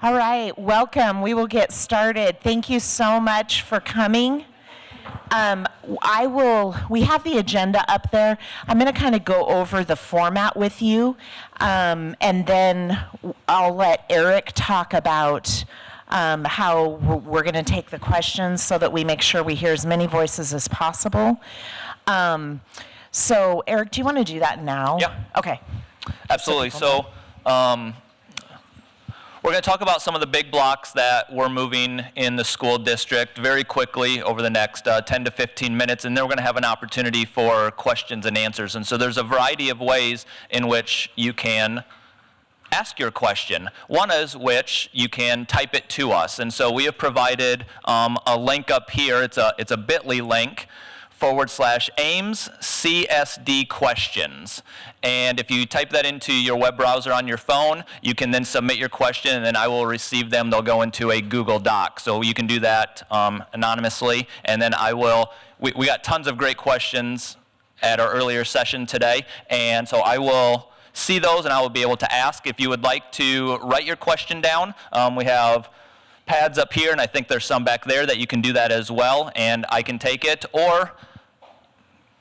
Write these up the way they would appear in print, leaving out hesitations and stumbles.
All right, welcome. We will get started. Thank you so much for coming. We have the agenda up there. I'm going to kind of go over the format with you, and then I'll let Eric talk about how we're going to take the questions so that we make sure we hear as many voices as possible. So, Eric, do you want to do that now? Yeah. Okay. Absolutely. So, we're going to talk about some of the big blocks that we're moving in the school district very quickly over the next 10 to 15 minutes, and then we're going to have an opportunity for questions and answers. And so there's a variety of ways in which you can ask your question. One is which you can type it to us. And so we have provided a link up here. It's a bit.ly link /Ames CSD questions. And if you type that into your web browser on your phone, you can then submit your question, and then I will receive them. They'll go into a Google Doc. So you can do that anonymously, and then we got tons of great questions at our earlier session today, and so I will see those, and I will be able to ask. If you would like to write your question down, we have pads up here, and I think there's some back there that you can do that as well, and I can take it, or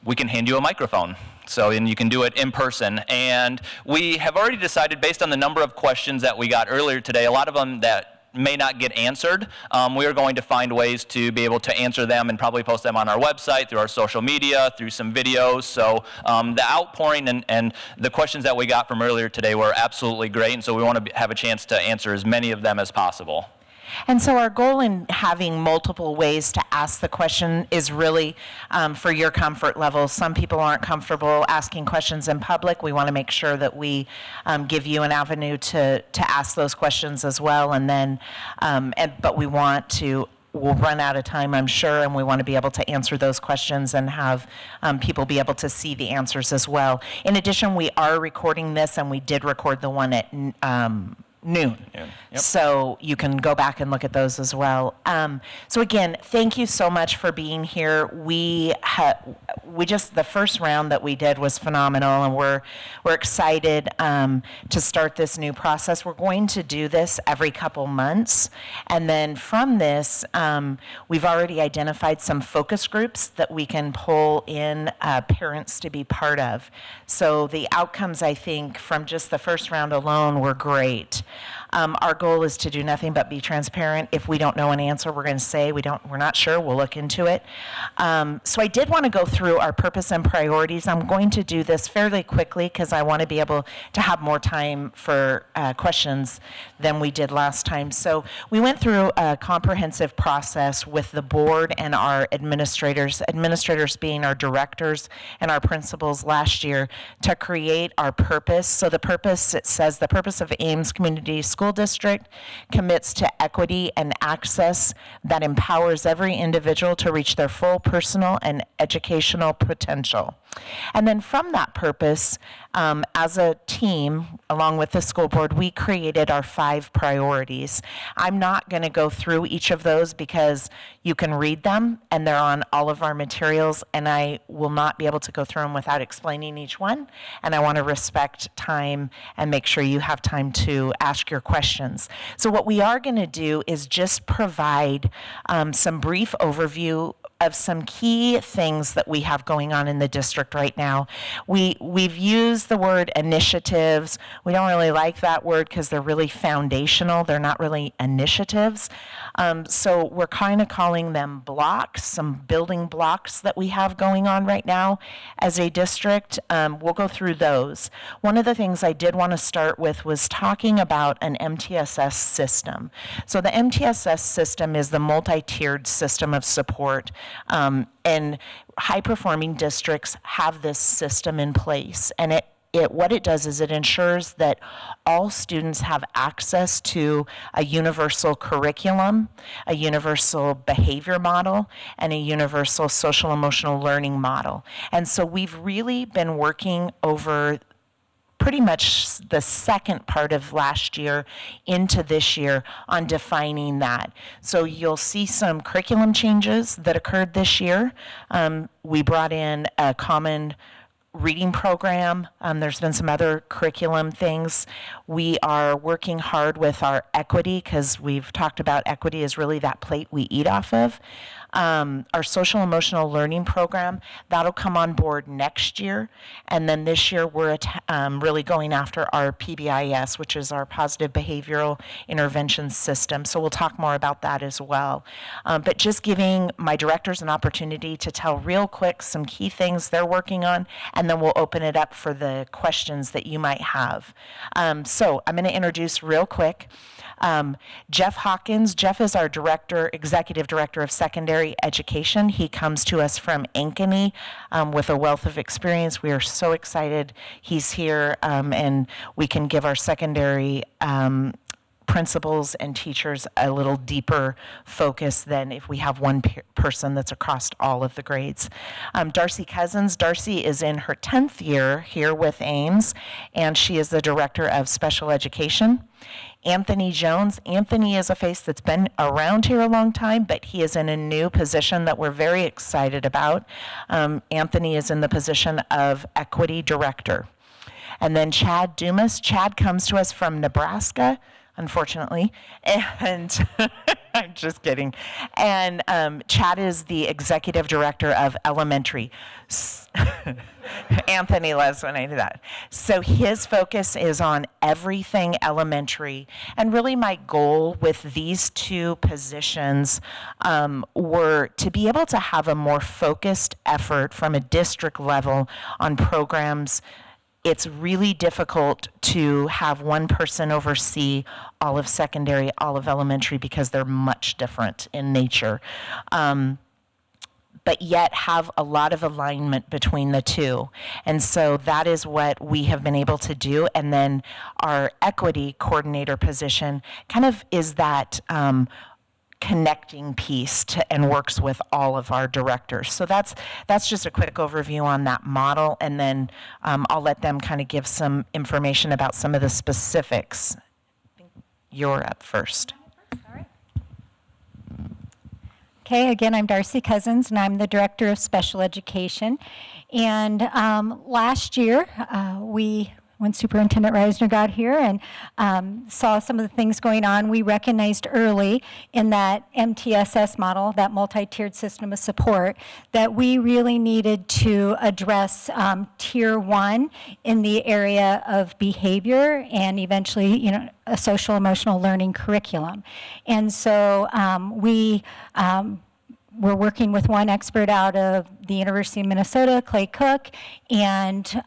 we can hand you a microphone. And you can do it in person. And we have already decided, based on the number of questions that we got earlier today, a lot of them that may not get answered, we are going to find ways to be able to answer them and probably post them on our website, through our social media, through some videos. So the outpouring and the questions that we got from earlier today were absolutely great, and so we want to have a chance to answer as many of them as possible. And so our goal in having multiple ways to ask the question is really for your comfort level. Some people aren't comfortable asking questions in public. We want to make sure that we give you an avenue to ask those questions as well. And then, but we'll run out of time, I'm sure, and we want to be able to answer those questions and have people be able to see the answers as well. In addition, we are recording this, and we did record the one at noon. Yep. So you can go back and look at those as well. So again, thank you so much for being here. The first round that we did was phenomenal, and we're excited to start this new process. We're going to do this every couple months, and then from this, we've already identified some focus groups that we can pull in parents to be part of. So the outcomes, I think, from just the first round alone were great. Our goal is to do nothing but be transparent. If we don't know an answer, we're going to say we're not sure. We'll look into it. So I did want to go through our purpose and priorities. I'm going to do this fairly quickly because I want to be able to have more time for questions than we did last time. So we went through a comprehensive process with the board and our administrators being our directors and our principals last year, to create our purpose. So the purpose, it says, the purpose of Ames Community School District commits to equity and access that empowers every individual to reach their full personal and educational potential. And then from that purpose, as a team, along with the school board, we created our 5 priorities. I'm not going to go through each of those because you can read them, and they're on all of our materials, and I will not be able to go through them without explaining each one. And I want to respect time and make sure you have time to ask your questions. So what we are going to do is just provide some brief overview of some key things that we have going on in the district right now. We've used the word initiatives. We don't really like that word because they're really foundational. They're not really initiatives. So we're kind of calling them blocks, some building blocks that we have going on right now as a district. We'll go through those. One of the things I did want to start with was talking about an MTSS system. So the MTSS system is the multi-tiered system of support, and high-performing districts have this system in place, and what it does is it ensures that all students have access to a universal curriculum, a universal behavior model, and a universal social-emotional learning model. And so we've really been working over pretty much the second part of last year into this year on defining that. So you'll see some curriculum changes that occurred this year. We brought in a common reading program. There's been some other curriculum things. We are working hard with our equity, because we've talked about equity is really that plate we eat off of. Our social emotional learning program, that'll come on board next year. And then this year we're really going after our PBIS, which is our positive behavioral intervention system. So we'll talk more about that as well. But just giving my directors an opportunity to tell real quick some key things they're working on, and then we'll open it up for the questions that you might have. So I'm going to introduce real quick Jeff Hawkins. Jeff is our executive director of secondary education. He comes to us from Ankeny with a wealth of experience. We are so excited he's here, and we can give our secondary principals and teachers a little deeper focus than if we have one person that's across all of the grades. Darcy Cousins. Darcy is in her 10th year here with Ames, and she is the director of special education. Anthony Jones. Anthony is a face that's been around here a long time, but he is in a new position that we're very excited about. Anthony is in the position of equity director. And then Chad Dumas. Chad comes to us from Nebraska, unfortunately, and I'm just kidding. And Chad is the executive director of elementary. Anthony loves when I do that. So his focus is on everything elementary. And really my goal with these two positions were to be able to have a more focused effort from a district level on programs. It's really difficult to have one person oversee all of secondary, all of elementary, because they're much different in nature. But yet have a lot of alignment between the two. And so that is what we have been able to do. And then our equity coordinator position kind of is that connecting piece and works with all of our directors. So that's just a quick overview on that model, and then I'll let them kind of give some information about some of the specifics. You're up first. Okay, again, I'm Darcy Cousins, and I'm the Director of Special Education. And last year, when Superintendent Reisner got here and saw some of the things going on, we recognized early in that MTSS model, that multi-tiered system of support, that we really needed to address Tier 1 in the area of behavior and eventually, a social emotional learning curriculum. And so we're working with one expert out of the University of Minnesota, Clay Cook, and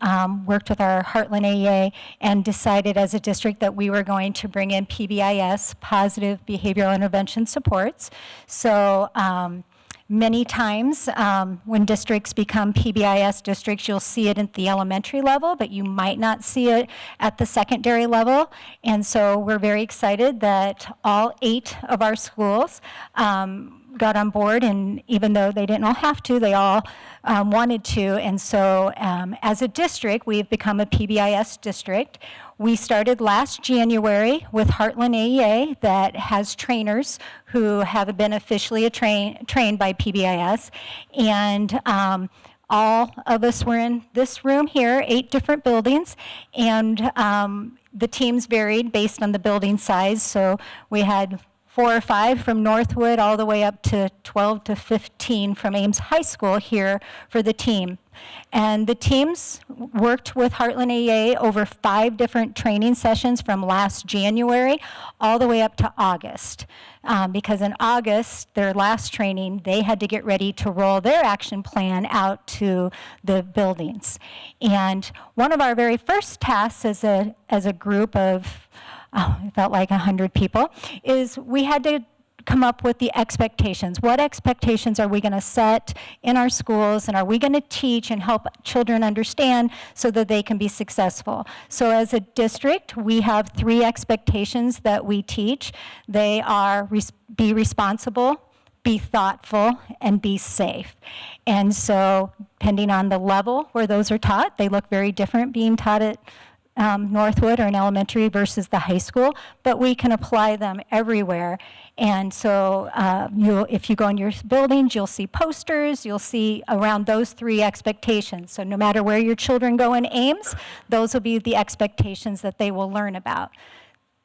worked with our Heartland AEA and decided as a district that we were going to bring in PBIS, Positive Behavioral Intervention Supports. So many times when districts become PBIS districts, you'll see it at the elementary level, but you might not see it at the secondary level. And so we're very excited that all 8 of our schools got on board, and even though they didn't all have to, they all wanted to. And so as a district, we've become a PBIS district. We started last January with Heartland AEA that has trainers who have been officially trained by PBIS. And all of us were in this room here, 8 different buildings, and the teams varied based on the building size. So we had 4 or 5 from Northwood all the way up to 12 to 15 from Ames High School here for the team. And the teams worked with Heartland AEA over 5 different training sessions from last January all the way up to August. Because in August, their last training, they had to get ready to roll their action plan out to the buildings. And one of our very first tasks as a group of it felt like 100 people, is we had to come up with the expectations. What expectations are we going to set in our schools, and are we going to teach and help children understand so that they can be successful? So as a district, we have 3 expectations that we teach. They are be responsible, be thoughtful, and be safe. And so depending on the level where those are taught, they look very different being taught at Northwood or an elementary versus the high school, but we can apply them everywhere. And so if you go in your buildings, you'll see posters, you'll see around those 3 expectations. So no matter where your children go in Ames, those will be the expectations that they will learn about.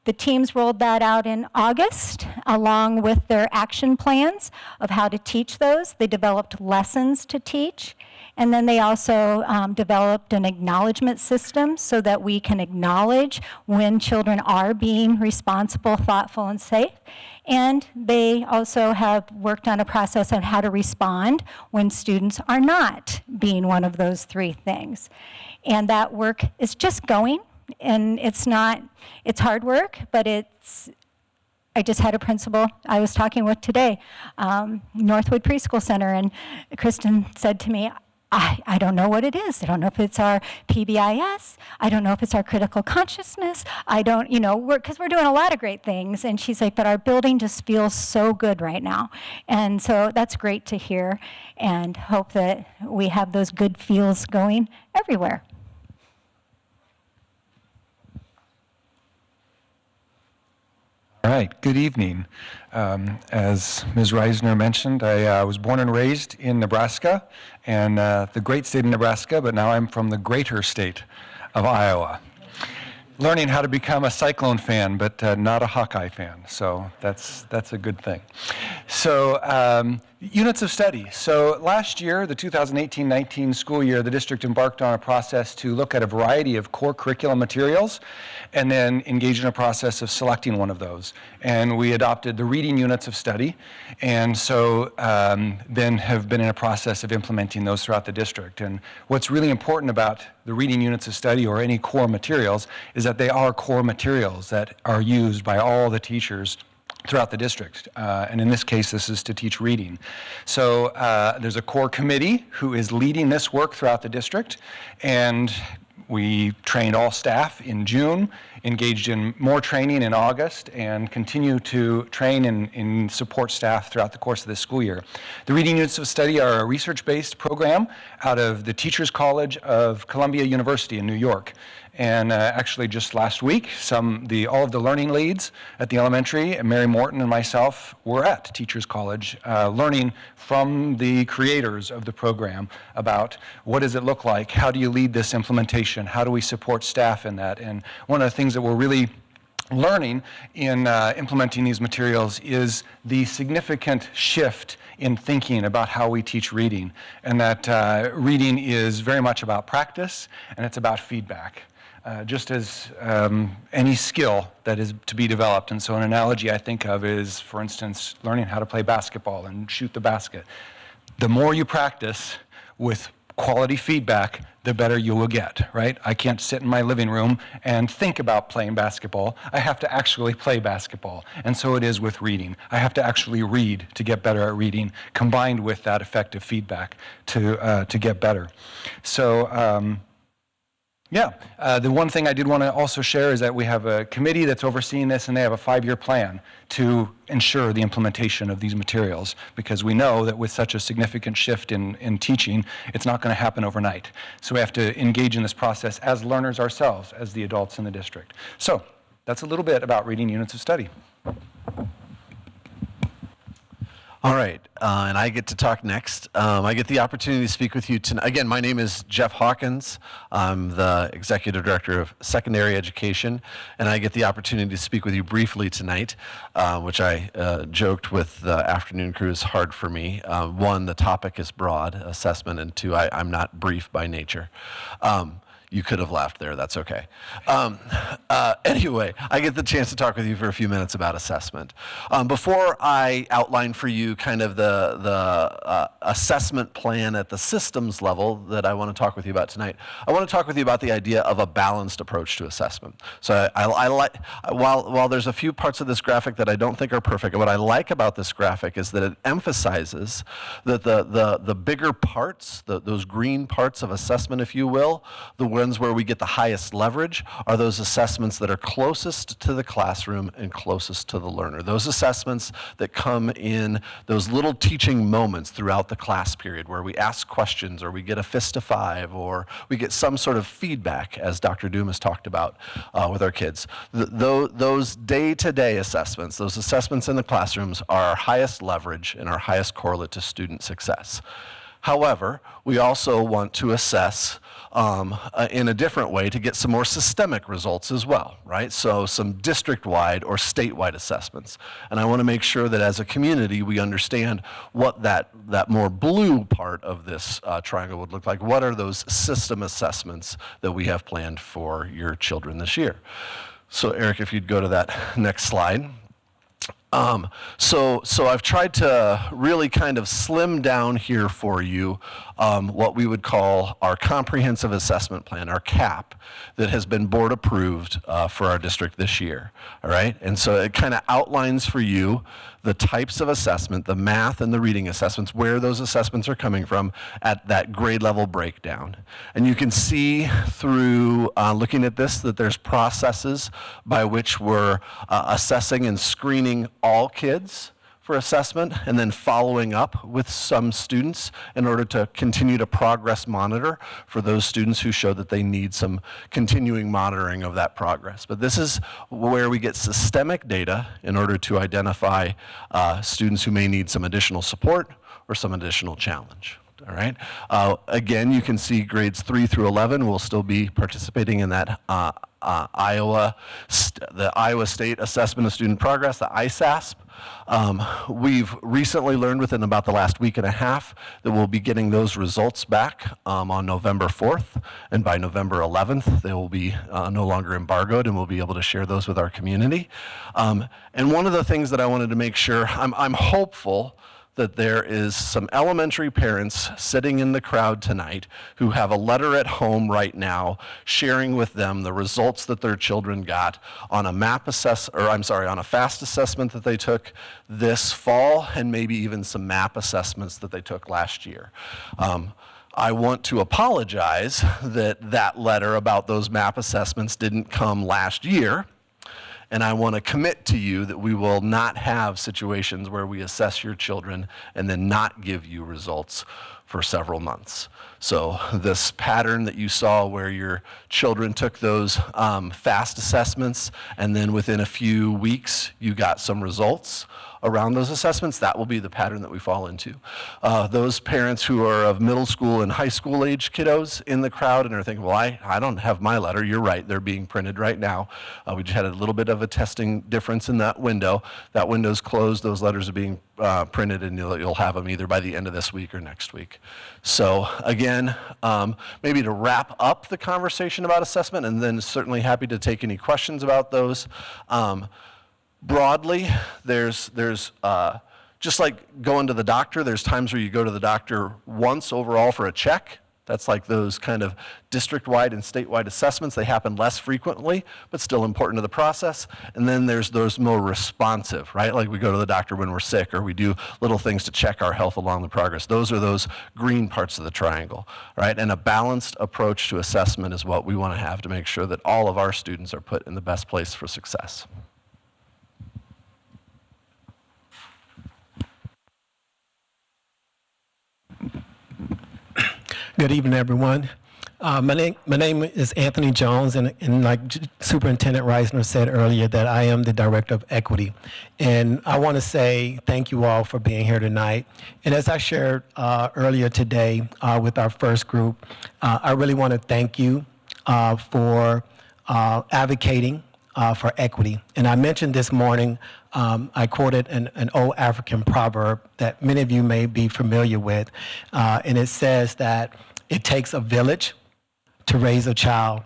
The teams rolled that out in August, along with their action plans of how to teach those. They developed lessons to teach. And then they also developed an acknowledgement system so that we can acknowledge when children are being responsible, thoughtful, and safe. And they also have worked on a process on how to respond when students are not being one of those 3 things. And that work is just going. And it's hard work, but I just had a principal I was talking with today, Northwood Preschool Center, and Kristen said to me, I don't know what it is. I don't know if it's our PBIS. I don't know if it's our critical consciousness. I don't, because we're doing a lot of great things. And she's like, but our building just feels so good right now. And so that's great to hear, and hope that we have those good feels going everywhere. All right, good evening. As Ms. Reisner mentioned, I was born and raised in Nebraska, and the great state of Nebraska, but now I'm from the greater state of Iowa. Learning how to become a Cyclone fan, but not a Hawkeye fan, so that's a good thing. So units of study. So last year, the 2018-19 school year, the district embarked on a process to look at a variety of core curriculum materials and then engage in a process of selecting one of those. And we adopted the reading units of study, and so then have been in a process of implementing those throughout the district. And what's really important about the reading units of study or any core materials is that they are core materials that are used by all the teachers throughout the district. And in this case, this is to teach reading. So there's a core committee who is leading this work throughout the district, and we trained all staff in June, engaged in more training in August, and continue to train and support staff throughout the course of this school year. The Reading Units of Study are a research-based program out of the Teachers College of Columbia University in New York. And actually just last week, all of the learning leads at the elementary, Mary Morton and myself, were at Teachers College learning from the creators of the program about what does it look like, how do you lead this implementation, how do we support staff in that. And one of the things that we're really learning in implementing these materials is the significant shift in thinking about how we teach reading, and that reading is very much about practice and it's about feedback. Just as any skill that is to be developed. And so an analogy I think of is, for instance, learning how to play basketball and shoot the basket. The more you practice with quality feedback, the better you will get, right? I can't sit in my living room and think about playing basketball. I have to actually play basketball. And so it is with reading. I have to actually read to get better at reading, combined with that effective feedback to get better. So, the one thing I did want to also share is that we have a committee that's overseeing this, and they have a 5-year plan to ensure the implementation of these materials, because we know that with such a significant shift in teaching, it's not going to happen overnight. So we have to engage in this process as learners ourselves, as the adults in the district. So that's a little bit about reading units of study. All right, and I get to talk next. I get the opportunity to speak with you tonight. Again, my name is Jeff Hawkins. I'm the Executive Director of Secondary Education, and I get the opportunity to speak with you briefly tonight, which I joked with the afternoon crew is hard for me. One, the topic is broad, assessment, and two, I'm not brief by nature. You could have laughed there, that's okay. Anyway, I get the chance to talk with you for a few minutes about assessment. Before I outline for you kind of the assessment plan at the systems level that I want to talk with you about tonight, I want to talk with you about the idea of a balanced approach to assessment. So I like, while there's a few parts of this graphic that I don't think are perfect, what I like about this graphic is that it emphasizes that the bigger parts, those green parts of assessment, if you will, where ones where we get the highest leverage are those assessments that are closest to the classroom and closest to the learner. Those assessments that come in those little teaching moments throughout the class period where we ask questions or we get a fist to five or we get some sort of feedback, as Dr. Dumas talked about with our kids. Those day-to-day assessments, those assessments in the classrooms are our highest leverage and our highest correlate to student success. However, we also want to assess in a different way to get some more systemic results as well, right? So some district-wide or statewide assessments. And I want to make sure that as a community we understand what that more blue part of this triangle would look like. What are those system assessments that we have planned for your children this year? So Eric, if you'd go to that next slide. So I've tried to really kind of slim down here for you what we would call our comprehensive assessment plan, our CAP, that has been board approved for our district this year, all right? And so it kind of outlines for you the types of assessment, the math and the reading assessments, where those assessments are coming from at that grade level breakdown. And you can see through looking at this that there's processes by which we're assessing and screening all kids for assessment and then following up with some students in order to continue to progress monitor for those students who show that they need some continuing monitoring of that progress. But this is where we get systemic data in order to identify students who may need some additional support or some additional challenge. All right. Again, you can see grades 3 through 11 will still be participating in that the Iowa State Assessment of Student Progress, the ISASP. We've recently learned within about the last week and a half that we'll be getting those results back on November 4th, and by November 11th they will be no longer embargoed and we'll be able to share those with our community. And one of the things that I wanted to make sure, I'm hopeful that there is some elementary parents sitting in the crowd tonight who have a letter at home right now sharing with them the results that their children got on a on a FAST assessment that they took this fall and maybe even some MAP assessments that they took last year. I want to apologize that that letter about those MAP assessments didn't come last year. And I want to commit to you that we will not have situations where we assess your children and then not give you results for several months. So this pattern that you saw where your children took those FAST assessments and then within a few weeks you got some results around those assessments, that will be the pattern that we fall into. Those parents who are of middle school and high school age kiddos in the crowd and are thinking, well, I don't have my letter. You're right, they're being printed right now. We just had a little bit of a testing difference in that window. That window's closed, those letters are being printed and you'll have them either by the end of this week or next week. So again, maybe to wrap up the conversation about assessment and then certainly happy to take any questions about those. Broadly, there's just like going to the doctor, there's times where you go to the doctor once overall for a check. That's like those kind of district-wide and statewide assessments. They happen less frequently, but still important to the process. And then there's those more responsive, right? Like we go to the doctor when we're sick or we do little things to check our health along the progress. Those are those green parts of the triangle, right? And a balanced approach to assessment is what we want to have to make sure that all of our students are put in the best place for success. Good evening, everyone. My name is Anthony Jones, and like Superintendent Reisner said earlier, that I am the Director of Equity. And I want to say thank you all for being here tonight. And as I shared earlier today with our first group, I really want to thank you for advocating for equity. And I mentioned this morning, I quoted an old African proverb that many of you may be familiar with, and it says that it takes a village to raise a child.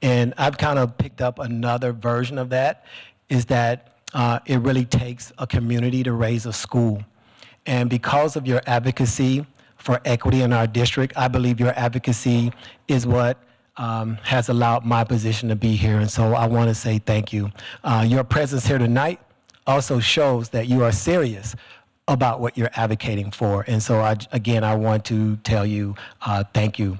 And I've kind of picked up another version of that, is that it really takes a community to raise a school. And because of your advocacy for equity in our district, I believe your advocacy is what has allowed my position to be here. And so I want to say thank you. Your presence here tonight also shows that you are serious about what you're advocating for. And so, I want to tell you thank you.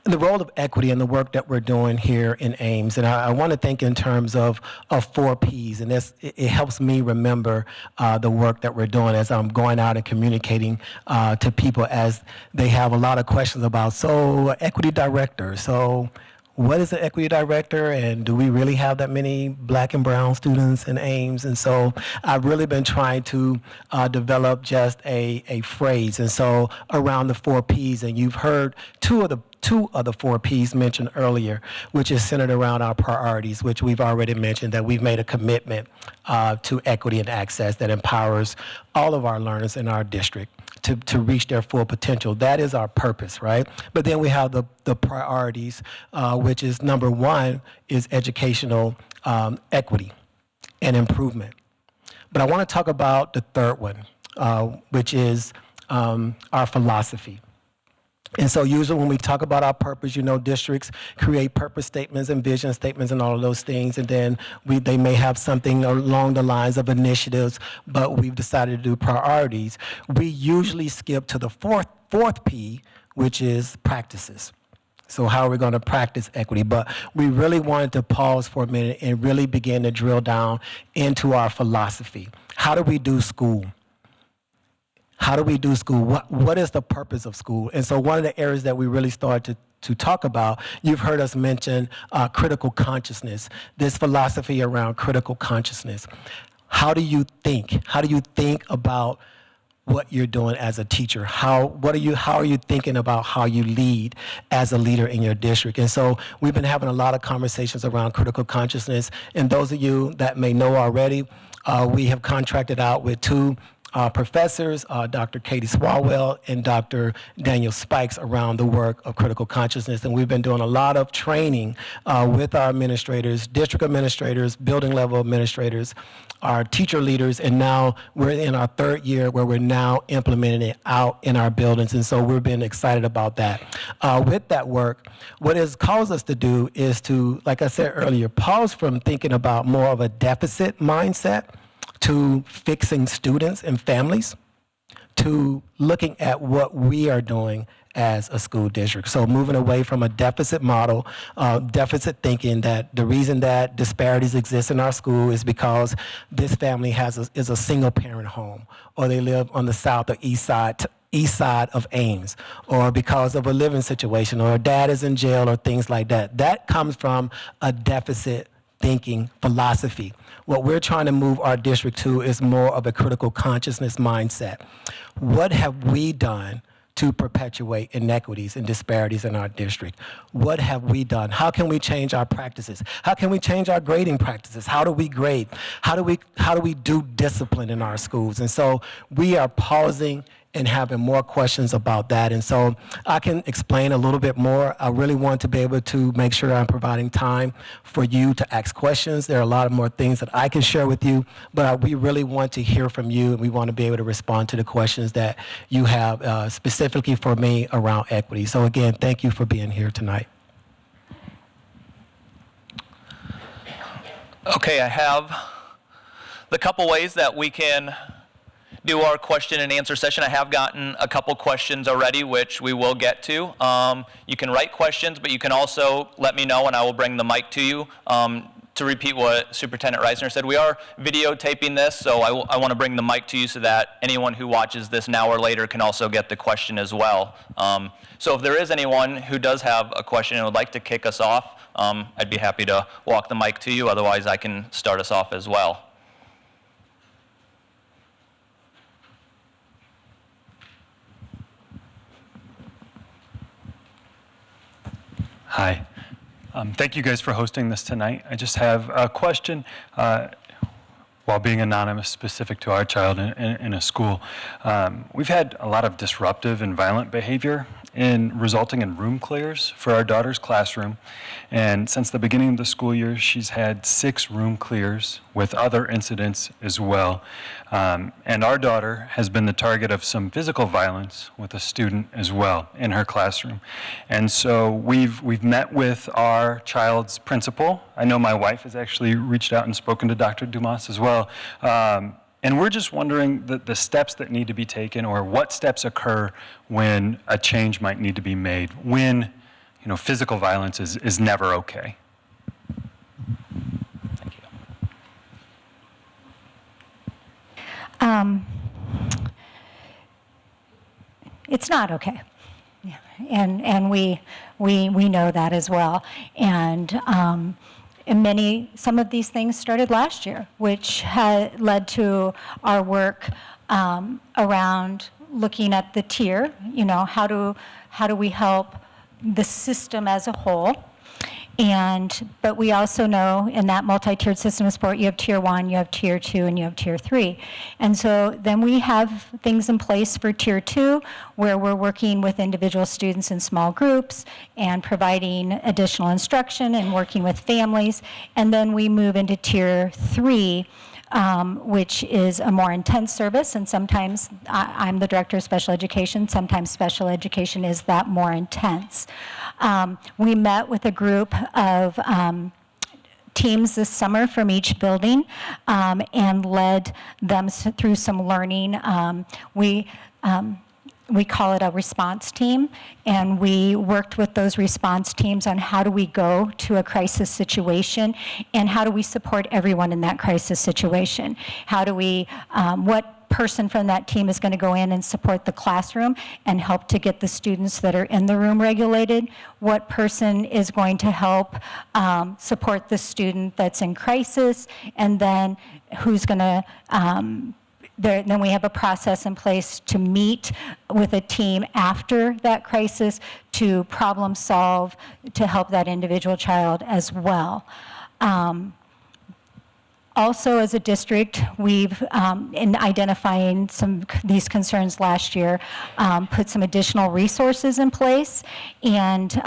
the role of equity and the work that we're doing here in Ames. And I want to think in terms of 4 Ps, and it helps me remember the work that we're doing as I'm going out and communicating to people as they have a lot of questions about, so equity director, so what is an equity director, and do we really have that many black and brown students in Ames? And so I've really been trying to develop just a phrase, and so around the 4 Ps, and you've heard two of the 4 Ps mentioned earlier, which is centered around our priorities, which we've already mentioned, that we've made a commitment to equity and access that empowers all of our learners in our district to reach their full potential. That is our purpose, right? But then we have the priorities, which is number 1 is educational equity and improvement. But I want to talk about the third one, which is our philosophy. And so usually when we talk about our purpose, districts create purpose statements and vision statements and all of those things, and then they may have something along the lines of initiatives, but we've decided to do priorities. We usually skip to the fourth P, which is practices. So how are we going to practice equity? But we really wanted to pause for a minute and really begin to drill down into our philosophy. How do we do school? How do we do school? What is the purpose of school? And so one of the areas that we really started to talk about, you've heard us mention critical consciousness, this philosophy around critical consciousness. How do you think? How do you think about what you're doing as a teacher? How are you thinking about how you lead as a leader in your district? And so we've been having a lot of conversations around critical consciousness. And those of you that may know already, we have contracted out with 2 professors, Dr. Katie Swalwell and Dr. Daniel Spikes, around the work of critical consciousness. And we've been doing a lot of training with our administrators, district administrators, building level administrators, our teacher leaders, and now we're in our 3rd year where we're now implementing it out in our buildings. And so we've been excited about that. With that work, what it's caused us to do is to, like I said earlier, pause from thinking about more of a deficit mindset to fixing students and families, to looking at what we are doing as a school district. So moving away from a deficit model, deficit thinking, that the reason that disparities exist in our school is because this family is a single parent home, or they live on the south or east side of Ames, or because of a living situation, or dad is in jail, or things like that. That comes from a deficit thinking philosophy. What we're trying to move our district to is more of a critical consciousness mindset. What have we done to perpetuate inequities and disparities in our district? What have we done? How can we change our practices? How can we change our grading practices? How do we grade? How do we do discipline in our schools? And so we are pausing and having more questions about that. And so I can explain a little bit more. I really want to be able to make sure I'm providing time for you to ask questions. There are a lot of more things that I can share with you, but we really want to hear from you, and we want to be able to respond to the questions that you have specifically for me around equity. So again, thank you for being here tonight. Okay, I have the couple ways that we can do our question and answer session. I have gotten a couple questions already, which we will get to. You can write questions, but you can also let me know and I will bring the mic to you. To repeat what Superintendent Reisner said, we are videotaping this, so I want to bring the mic to you so that anyone who watches this now or later can also get the question as well. So if there is anyone who does have a question and would like to kick us off, I'd be happy to walk the mic to you. Otherwise, I can start us off as well. Hi. Thank you guys for hosting this tonight. I just have a question, while being anonymous, specific to our child in a school. We've had a lot of disruptive and violent behavior resulting in room clears for our daughter's classroom. And since the beginning of the school year, she's had 6 room clears with other incidents as well. And our daughter has been the target of some physical violence with a student as well in her classroom. And so we've met with our child's principal. I know my wife has actually reached out and spoken to Dr. Dumas as well. And we're just wondering the steps that need to be taken, or what steps occur when a change might need to be made. When physical violence is never okay. Thank you. It's not okay. Yeah. And we know that as well. And some of these things started last year, which had led to our work around looking at the tier, how do we help the system as a whole. But we also know in that multi-tiered system of support, you have tier 1, you have tier 2, and you have tier 3. And so then we have things in place for tier 2, where we're working with individual students in small groups and providing additional instruction and working with families. And then we move into tier 3, which is a more intense service, and sometimes I'm the director of special education. Sometimes special education is that more intense. We met with a group of teams this summer from each building and led them through some learning. We call it a response team, and we worked with those response teams on how do we go to a crisis situation and how do we support everyone in that crisis situation. How do we, what person from that team is going to go in and support the classroom and help to get the students that are in the room regulated? What person is going to help support the student that's in crisis? And then who's going to then we have a process in place to meet with a team after that crisis to problem solve, to help that individual child as well. Also, as a district, we've, in identifying these concerns last year, put some additional resources in place, and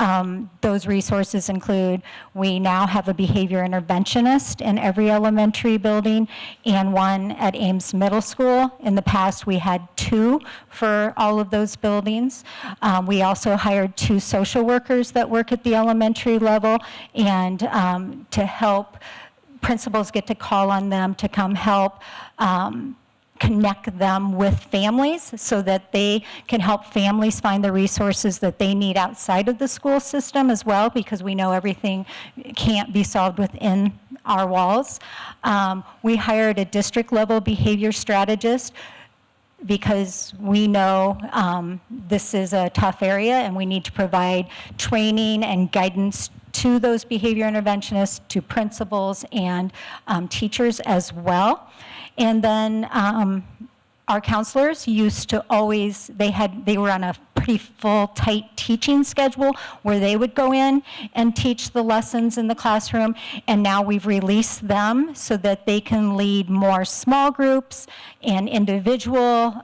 those resources include, we now have a behavior interventionist in every elementary building and one at Ames Middle School. In the past, we had 2 for all of those buildings. We also hired 2 social workers that work at the elementary level and to help principals get to call on them to come help connect them with families so that they can help families find the resources that they need outside of the school system as well, because we know everything can't be solved within our walls. We hired a district level behavior strategist because we know this is a tough area and we need to provide training and guidance to those behavior interventionists, to principals and teachers as well. And then our counselors used to always, they were on a pretty full, tight teaching schedule where they would go in and teach the lessons in the classroom, and now we've released them so that they can lead more small groups and individual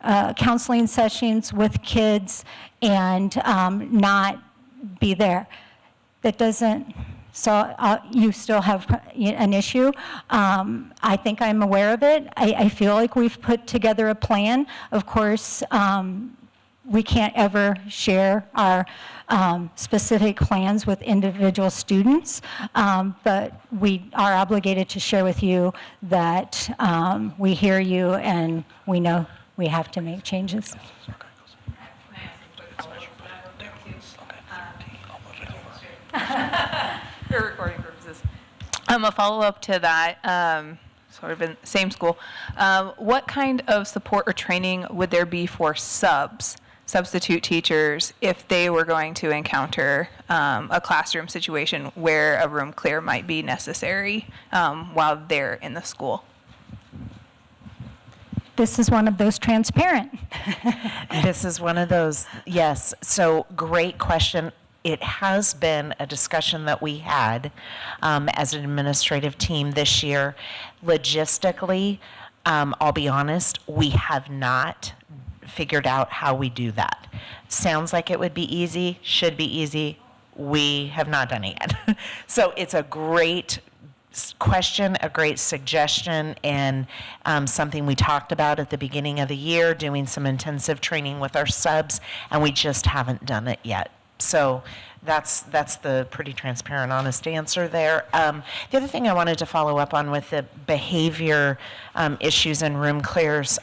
counseling sessions with kids and not be there. That doesn't, so you still have an issue. I think I'm aware of it. I feel like we've put together a plan. Of course, we can't ever share our specific plans with individual students, but we are obligated to share with you that we hear you and we know we have to make changes. For recording purposes. A follow-up to that, sort of in the same school. What kind of support or training would there be for substitute teachers, if they were going to encounter a classroom situation where a room clear might be necessary while they're in the school? This is one of those transparent. This is one of those, yes. So great question. It has been a discussion that we had as an administrative team this year. Logistically, I'll be honest, we have not figured out how we do that. Sounds like it would be easy, should be easy. We have not done it yet. So it's a great question, a great suggestion, and something we talked about at the beginning of the year, doing some intensive training with our subs, and we just haven't done it yet. So that's the pretty transparent, honest answer there. The other thing I wanted to follow up on with the behavior issues and room clears,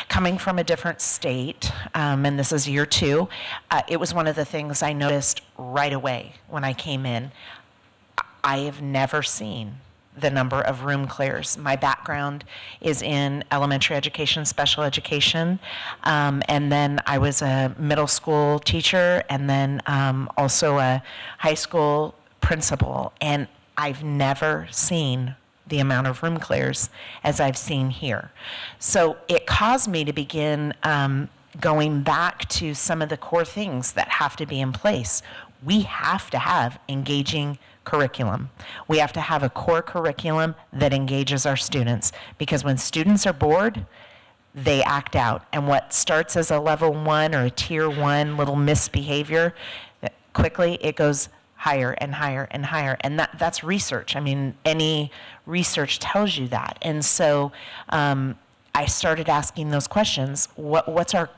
coming from a different state, and this is year 2, it was one of the things I noticed right away when I came in. I have never seen the number of room clears. My background is in elementary education, special education, and then I was a middle school teacher and then also a high school principal, and I've never seen the amount of room clears as I've seen here. So it caused me to begin going back to some of the core things that have to be in place. We have to have engaging curriculum. We have to have a core curriculum that engages our students, because when students are bored, they act out. And what starts as a level 1 or a tier 1 little misbehavior, quickly it goes higher and higher and higher. And that's research. I mean, any research tells you that. And so I started asking those questions. What's our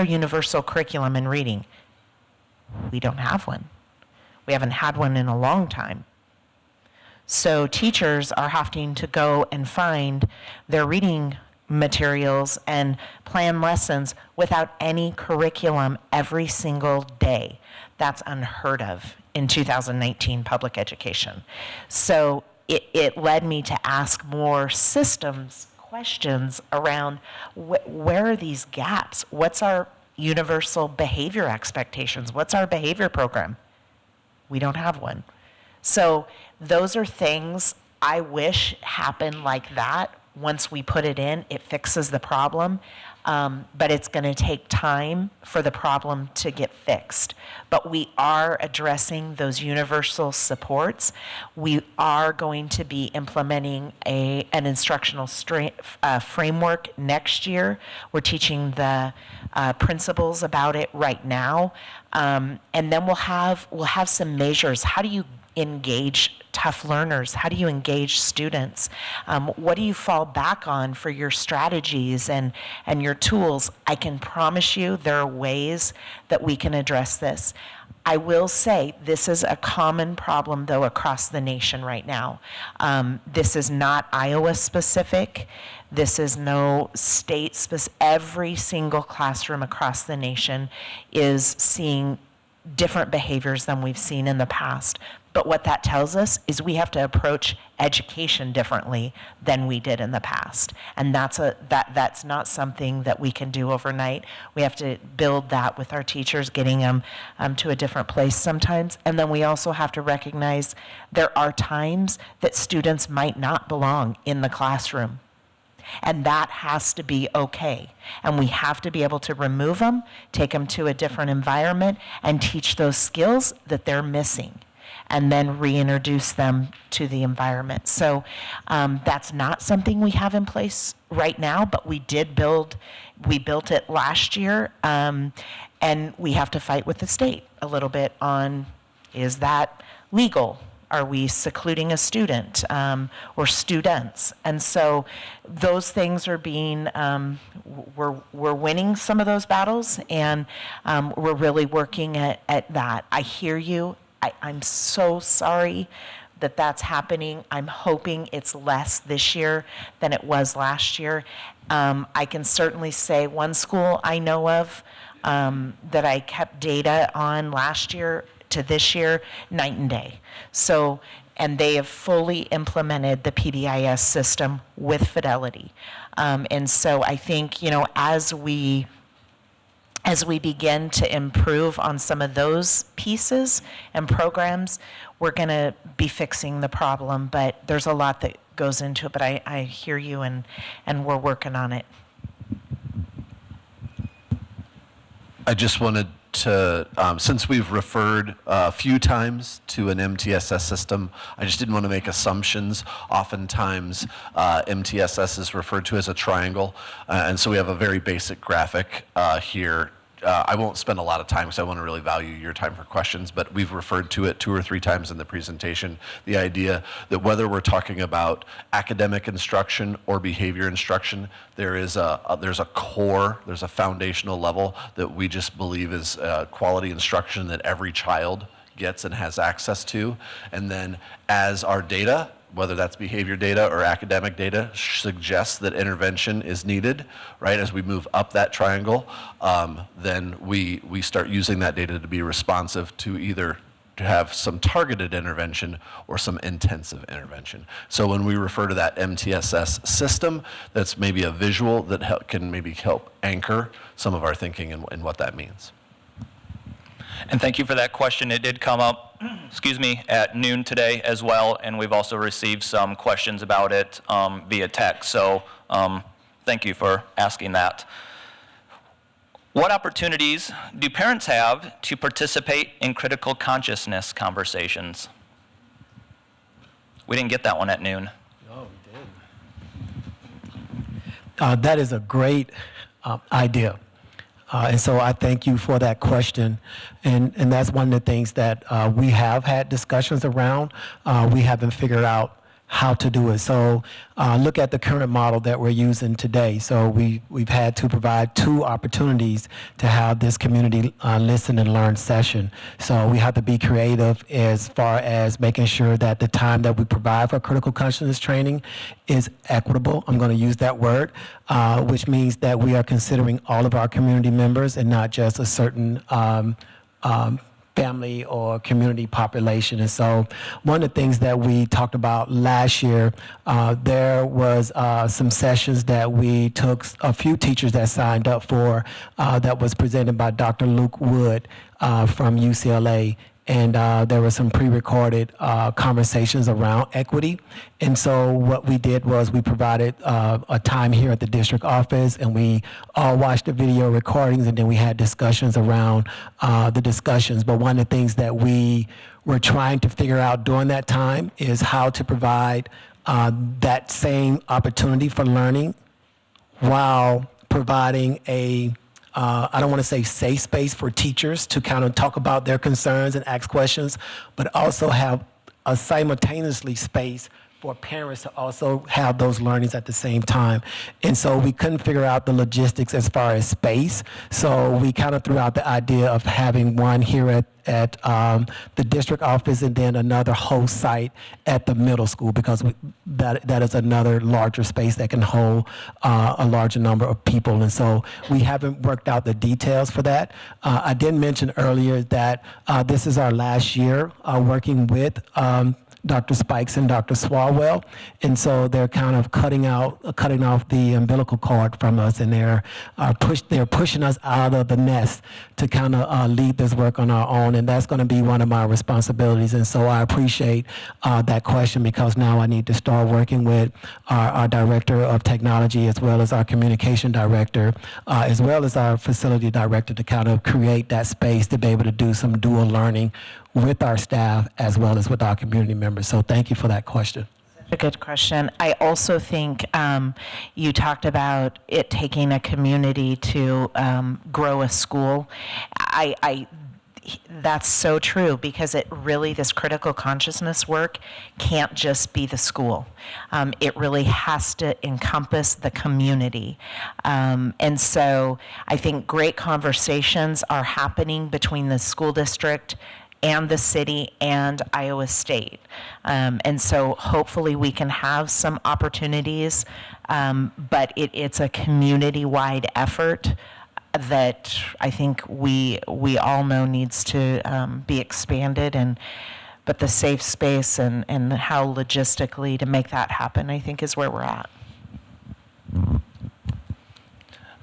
universal curriculum in reading? We don't have one. We haven't had one in a long time. So teachers are having to go and find their reading materials and plan lessons without any curriculum every single day. That's unheard of in 2019 public education. So it led me to ask more systems questions around where are these gaps? What's our universal behavior expectations? What's our behavior program? We don't have one. So those are things I wish happened like that. Once we put it in, it fixes the problem, but it's going to take time for the problem to get fixed. But we are addressing those universal supports. We are going to be implementing an instructional framework next year. We're teaching the principals about it right now, and then we'll have some measures. How do you engage tough learners? How do you engage students? What do you fall back on for your strategies and your tools? I can promise you there are ways that we can address this. I will say this is a common problem, though, across the nation right now. This is not Iowa specific. This is no state specific. Every single classroom across the nation is seeing different behaviors than we've seen in the past. But what that tells us is we have to approach education differently than we did in the past. And that's not something that we can do overnight. We have to build that with our teachers, getting them to a different place sometimes. And then we also have to recognize there are times that students might not belong in the classroom. And that has to be okay. And we have to be able to remove them, take them to a different environment, and teach those skills that they're missing, and then reintroduce them to the environment. So that's not something we have in place right now, but we built it last year, and we have to fight with the state a little bit on, is that legal? Are we secluding a student or students? And so those things are being, we're winning some of those battles, and we're really working at that. I hear you. I'm so sorry that that's happening. I'm hoping it's less this year than it was last year. I can certainly say one school I know of that I kept data on last year to this year, night and day. So, and they have fully implemented the PBIS system with fidelity. And so I think, as we begin to improve on some of those pieces and programs, we're going to be fixing the problem. But there's a lot that goes into it. But I hear you, and we're working on it. I just wanted to, since we've referred a few times to an MTSS system, I just didn't want to make assumptions. Oftentimes, MTSS is referred to as a triangle, and so we have a very basic graphic here I won't spend a lot of time because I want to really value your time for questions, but we've referred to it 2 or 3 times in the presentation, the idea that whether we're talking about academic instruction or behavior instruction, there's a core, there's a foundational level that we just believe is quality instruction that every child gets and has access to. And then as our data, whether that's behavior data or academic data, suggests that intervention is needed, right? As we move up that triangle, then we start using that data to be responsive to either to have some targeted intervention or some intensive intervention. So when we refer to that MTSS system, that's maybe a visual that can maybe help anchor some of our thinking in what that means. And thank you for that question. It did come up, excuse me, at noon today as well, and we've also received some questions about it via text. So thank you for asking that. What opportunities do parents have to participate in critical consciousness conversations? We didn't get that one at noon. No, we did. That is a great idea. And so I thank you for that question. And that's one of the things that we have had discussions around. We haven't figured out how to do it. So look at the current model that we're using today. So we've had to provide 2 opportunities to have this community listen and learn session. So we have to be creative as far as making sure that the time that we provide for critical consciousness training is equitable. I'm going to use that word, which means that we are considering all of our community members and not just a certain family or community population. And so one of the things that we talked about last year, there was some sessions that we took, a few teachers that signed up for, that was presented by Dr. Luke Wood from UCLA. And there were some pre-recorded conversations around equity. And so what we did was we provided a time here at the district office, and we all watched the video recordings, and then we had discussions around the discussions. But one of the things that we were trying to figure out during that time is how to provide that same opportunity for learning while providing a I don't want to say safe space for teachers to kind of talk about their concerns and ask questions, but also have a simultaneously space for parents to also have those learnings at the same time. And so we couldn't figure out the logistics as far as space. So we kind of threw out the idea of having one here at the district office and then another host site at the middle school, because that is another larger space that can hold a larger number of people. And so we haven't worked out the details for that. I did mention earlier that this is our last year working with Dr. Spikes and Dr. Swalwell, and so they're kind of cutting off the umbilical cord from us, and they're pushing us out of the nest to kind of lead this work on our own, and that's going to be one of my responsibilities. And so I appreciate that question, because now I need to start working with our director of technology, as well as our communication director, as well as our facility director, to kind of create that space to be able to do some dual learning with our staff as well as with our community members. So thank you for that question. A good question. I also think you talked about it taking a community to grow a school. That's so true, because it really, this critical consciousness work can't just be the school. It really has to encompass the community. And so I think great conversations are happening between the school district and the city and Iowa State. And so hopefully we can have some opportunities, but it's a community-wide effort that I think we all know needs to be expanded, but the safe space and how logistically to make that happen, I think, is where we're at.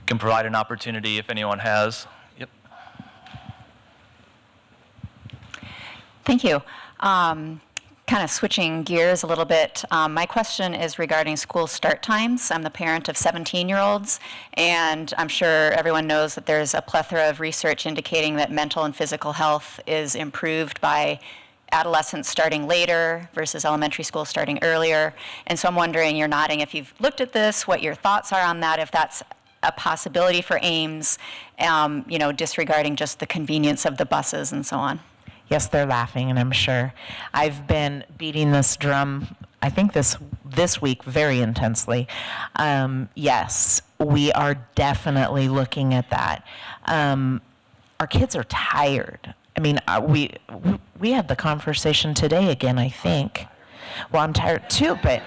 Can provide an opportunity if anyone has. Yep. Thank you. Kind of switching gears a little bit, my question is regarding school start times. I'm the parent of 17-year-olds, and I'm sure everyone knows that there's a plethora of research indicating that mental and physical health is improved by adolescents starting later versus elementary school starting earlier. And so I'm wondering, you're nodding, if you've looked at this, what your thoughts are on that, if that's a possibility for Ames, disregarding just the convenience of the buses and so on? Yes, they're laughing, and I'm sure. I've been beating this drum, I think this week very intensely. Yes, we are definitely looking at that. Our kids are tired. I mean, we had the conversation today again, I think. Well, I'm tired too, but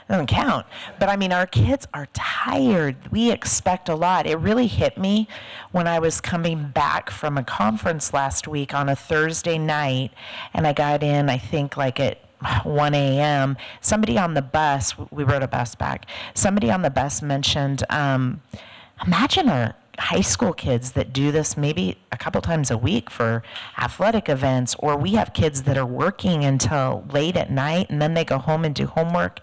doesn't count. But I mean, our kids are tired. We expect a lot. It really hit me when I was coming back from a conference last week on a Thursday night, and I got in, I think, like at 1 a.m. Somebody on the bus, we rode a bus back, somebody on the bus mentioned, imagine our high school kids that do this maybe a couple times a week for athletic events, or we have kids that are working until late at night and then they go home and do homework.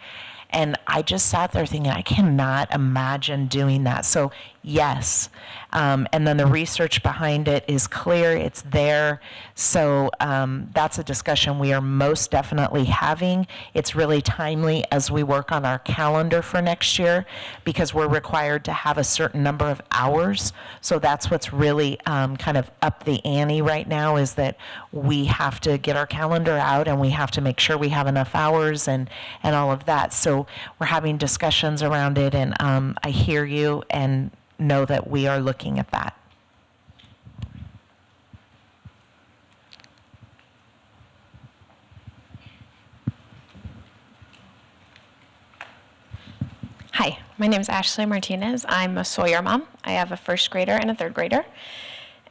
And I just sat there thinking, I cannot imagine doing that. So yes, and then the research behind it is clear, it's there. So that's a discussion we are most definitely having. It's really timely as we work on our calendar for next year, because we're required to have a certain number of hours. So that's what's really kind of up the ante right now, is that we have to get our calendar out and we have to make sure we have enough hours and all of that. So we're having discussions around it, and I hear you and know that we are looking at that. Hi, my name is Ashley Martinez. I'm a Sawyer mom. I have a first grader and a third grader.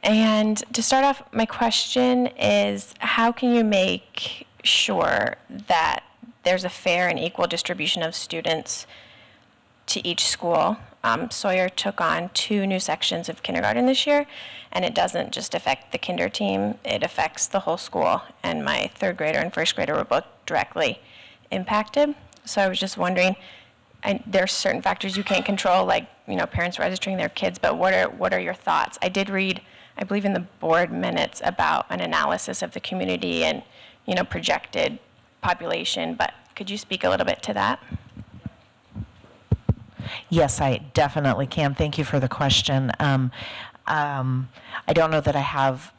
And to start off, my question is, how can you make sure that there's a fair and equal distribution of students to each school? Sawyer took on 2 new sections of kindergarten this year, and it doesn't just affect the kinder team, it affects the whole school. And my third grader and first grader were both directly impacted. So I was just wondering, there are certain factors you can't control, like parents registering their kids, but what are your thoughts? I did read, I believe in the board minutes, about an analysis of the community and projected population, but could you speak a little bit to that? Yes, I definitely can. Thank you for the question. I don't know that I have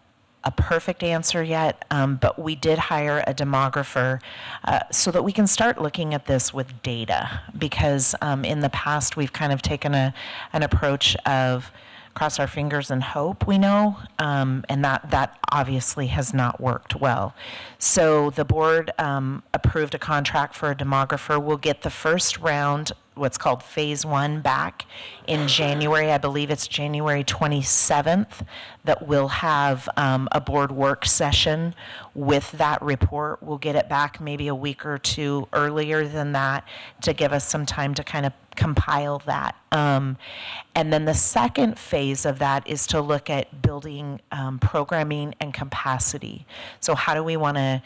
a perfect answer yet, but we did hire a demographer so that we can start looking at this with data, because in the past we've kind of taken an approach of cross our fingers and hope, we know, and that obviously has not worked well. So the board approved a contract for a demographer. We'll get the first round, what's called phase 1, back in January. I believe it's January 27th that we'll have a board work session with that report. We'll get it back maybe a week or 2 earlier than that to give us some time to kind of compile that. And then the second phase of that is to look at building programming and capacity. So how do we want to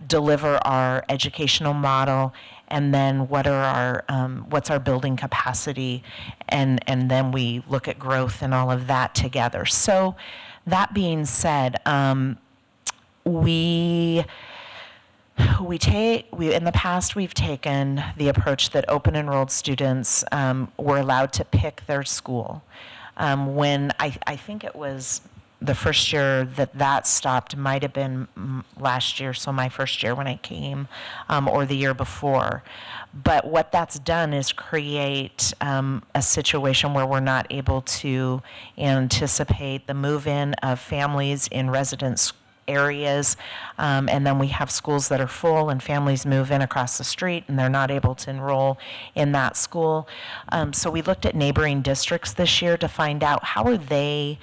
deliver our educational model, and then what are our what's our building capacity, and then we look at growth and all of that together. So that being said, we in the past we've taken the approach that open enrolled students were allowed to pick their school. When I think it was the first year that stopped, might have been last year, so my first year when I came, or the year before. But what that's done is create a situation where we're not able to anticipate the move-in of families in residence areas, and then we have schools that are full and families move in across the street and they're not able to enroll in that school. So we looked at neighboring districts this year to find out how are they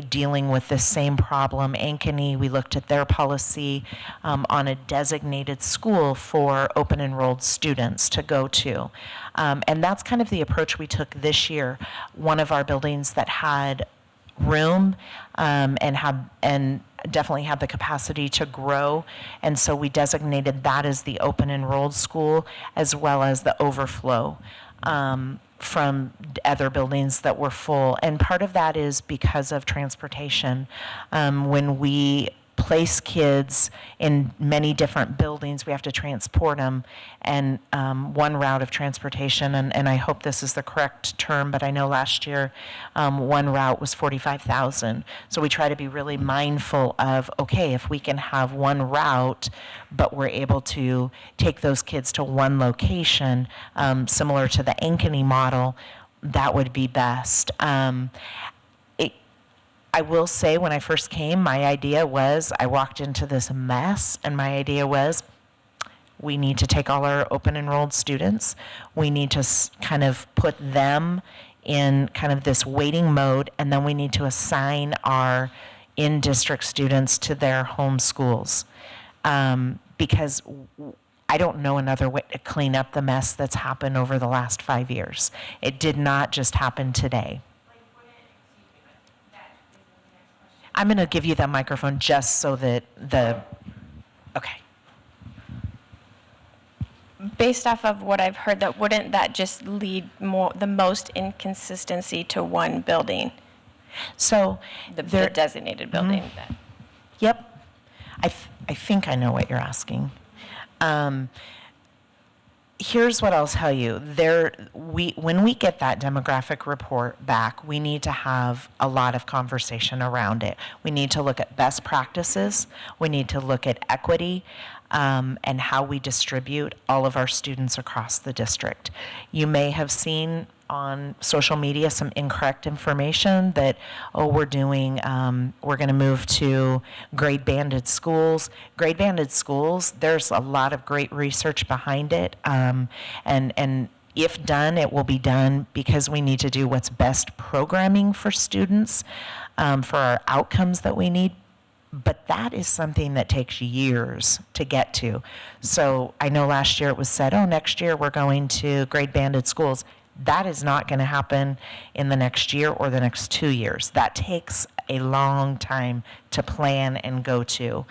dealing with this same problem. Ankeny, we looked at their policy on a designated school for open enrolled students to go to. And that's kind of the approach we took this year. One of our buildings that had room and definitely had the capacity to grow, and so we designated that as the open enrolled school, as well as the overflow from other buildings that were full. And part of that is because of transportation. When we place kids in many different buildings. We have to transport them. And one route of transportation, and I hope this is the correct term, but I know last year one route was $45,000. So we try to be really mindful of, okay, if we can have one route, but we're able to take those kids to one location, similar to the Ankeny model, that would be best. I will say when I first came, my idea was, I walked into this mess, and my idea was, we need to take all our open enrolled students. We need to kind of put them in kind of this waiting mode, and then we need to assign our in-district students to their home schools. Because I don't know another way to clean up the mess that's happened over the last 5 years. It did not just happen today. I'm going to give you that microphone just so that okay. Based off of what I've heard, wouldn't that just lead the most inconsistency to one building? So The designated building. Yep. I think I know what you're asking. Here's what I'll tell you. When we get that demographic report back, we need to have a lot of conversation around it. We need to look at best practices. We need to look at equity and how we distribute all of our students across the district. You may have seen on social media some incorrect information that, we're going to move to grade banded schools. Grade banded schools, there's a lot of great research behind it. And if done, it will be done because we need to do what's best programming for students, for our outcomes that we need. But that is something that takes years to get to. So I know last year it was said, next year we're going to grade banded schools. That is not going to happen in the next year or the next 2 years. That takes a long time to plan and go to.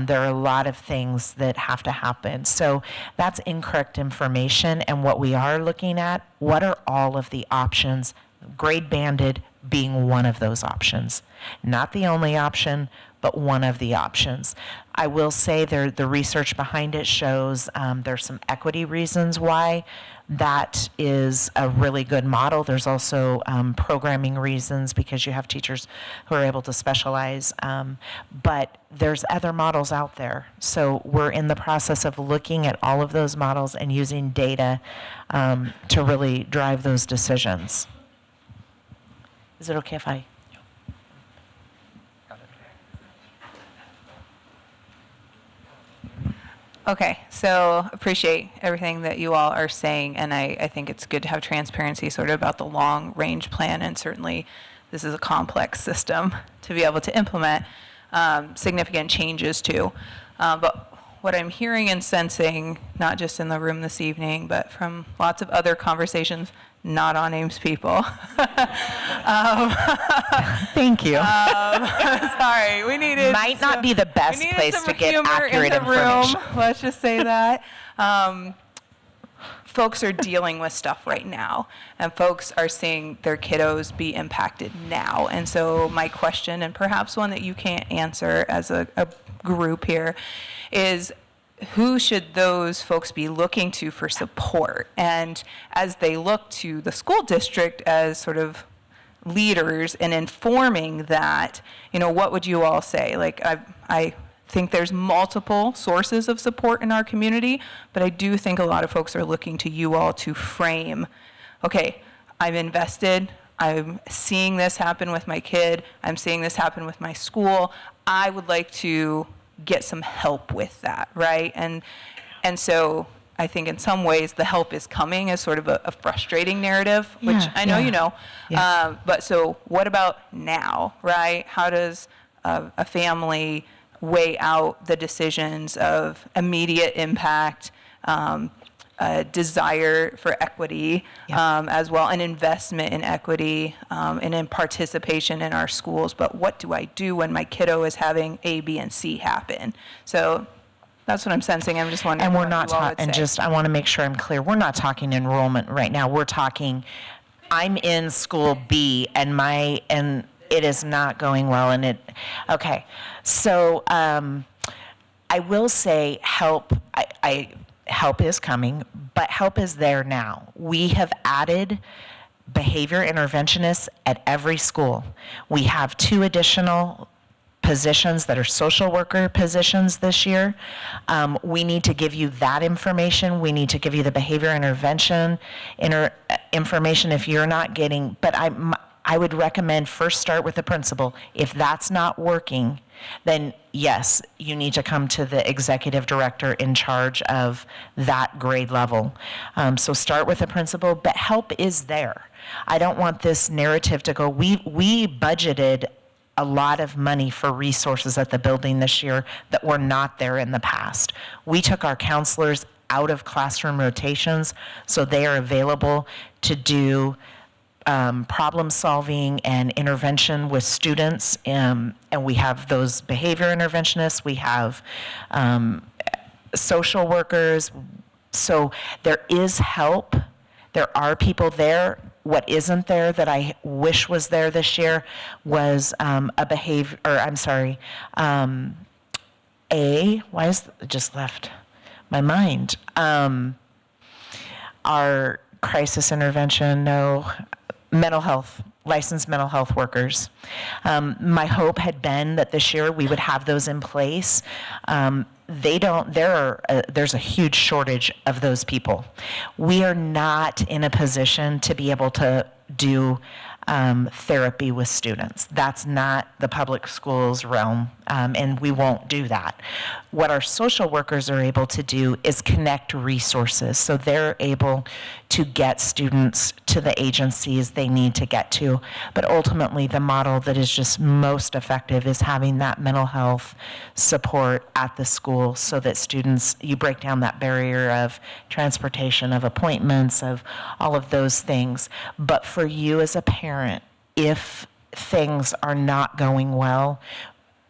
There are a lot of things that have to happen. So that's incorrect information. And what we are looking at, what are all of the options, grade banded being one of those options. Not the only option, but one of the options. I will say the research behind it shows there's some equity reasons why that is a really good model. There's also programming reasons because you have teachers who are able to specialize, but there's other models out there. So we're in the process of looking at all of those models and using data to really drive those decisions. Is it okay if I? Okay, so appreciate everything that you all are saying, and I think it's good to have transparency sort of about the long-range plan, and certainly this is a complex system to be able to implement significant changes to. But what I'm hearing and sensing, not just in the room this evening, but from lots of other conversations, not on Ames people. Thank you. Sorry, we needed. Might not be the best we needed place some to get humor accurate in the information. Room. Let's just say that. Folks are dealing with stuff right now, and folks are seeing their kiddos be impacted now. And so my question, and perhaps one that you can't answer as a group here, is who should those folks be looking to for support? And as they look to the school district as sort of leaders and informing that, what would you all say? Like, I think there's multiple sources of support in our community, but I do think a lot of folks are looking to you all to frame, okay, I'm invested, I'm seeing this happen with my kid, I'm seeing this happen with my school, I would like to get some help with that, right? And so I think in some ways the help is coming as sort of a frustrating narrative, which I know you know. Yeah. But so what about now, right? How does a family weigh out the decisions of immediate impact, a desire for equity, as well, an investment in equity, and in participation in our schools. But what do I do when my kiddo is having A, B, and C happen? So that's what I'm sensing. I'm just wondering. And we're what not you all would talking, and say. just, I want to make sure I'm clear, we're not talking enrollment right now. We're talking, I'm in school B, and It is not going well, and okay. So I will say help is coming, but help is there now. We have added behavior interventionists at every school. We have 2 additional positions that are social worker positions this year. We need to give you that information. We need to give you the behavior intervention information if you're not getting, but I would recommend first start with the principal. If that's not working, then yes, you need to come to the executive director in charge of that grade level. So start with the principal, but help is there. I don't want this narrative to go, we budgeted a lot of money for resources at the building this year that were not there in the past. We took our counselors out of classroom rotations so they are available to do problem solving and intervention with students, and we have those behavior interventionists, we have social workers, so there is help, there are people there. What isn't there that I wish was there this year was it just left my mind. Our crisis intervention, mental health, licensed mental health workers. My hope had been that this year we would have those in place. There's a huge shortage of those people. We are not in a position to be able to do therapy with students. That's not the public schools realm, and we won't do that. What our social workers are able to do is connect resources, so they're able to get students to the agencies they need to get to. But ultimately, the model that is just most effective is having that mental health support at the school so that students, you break down that barrier of transportation, of appointments, of all of those things. But for you as a parent, if things are not going well,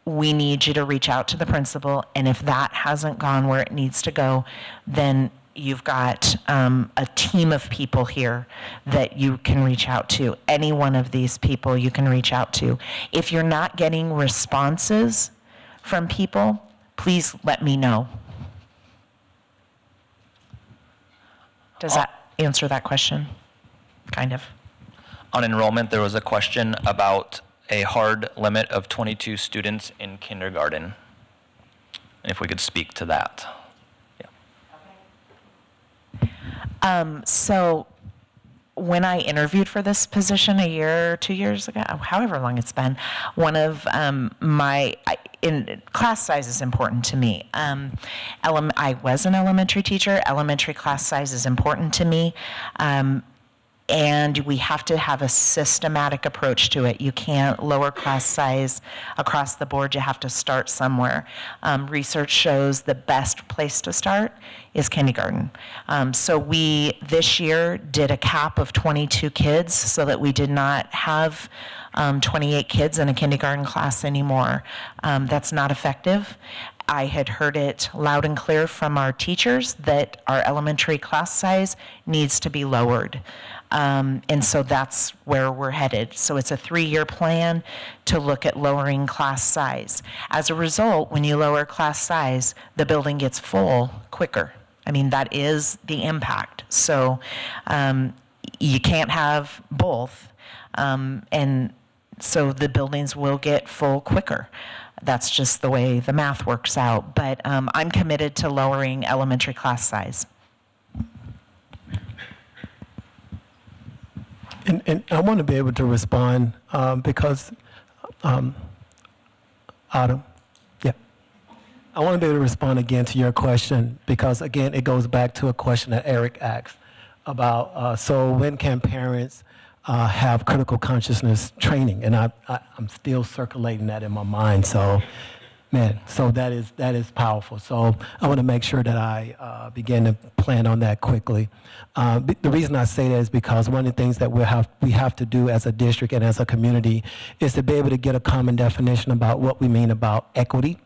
we need you to reach out to the principal, and if that hasn't gone where it needs to go, then you've got a team of people here that you can reach out to. Any one of these people you can reach out to. If you're not getting responses from people, please let me know. Does that answer that question? Kind of. On enrollment, there was a question about a hard limit of 22 students in kindergarten. And if we could speak to that. So when I interviewed for this position a year or 2 years ago, however long it's been, one of class size is important to me. I was an elementary teacher. Elementary class size is important to me. And we have to have a systematic approach to it. You can't lower class size across the board. You have to start somewhere. Research shows the best place to start is kindergarten. So we, this year, did a cap of 22 kids so that we did not have 28 kids in a kindergarten class anymore. That's not effective. I had heard it loud and clear from our teachers that our elementary class size needs to be lowered. And so that's where we're headed. So it's a 3-year plan to look at lowering class size. As a result, when you lower class size, the building gets full quicker. I mean, that is the impact. So you can't have both. And so the buildings will get full quicker. That's just the way the math works out. But I'm committed to lowering elementary class size. And I want to be able to respond because, Autumn, yeah. I want to be able to respond again to your question because, again, it goes back to a question that Eric asked about, so when can parents have critical consciousness training? And I'm still circulating that in my mind. So, man, so that is powerful. So I want to make sure that I begin to plan on that quickly. The reason I say that is because one of the things that we have to do as a district and as a community is to be able to get a common definition about what we mean about equity.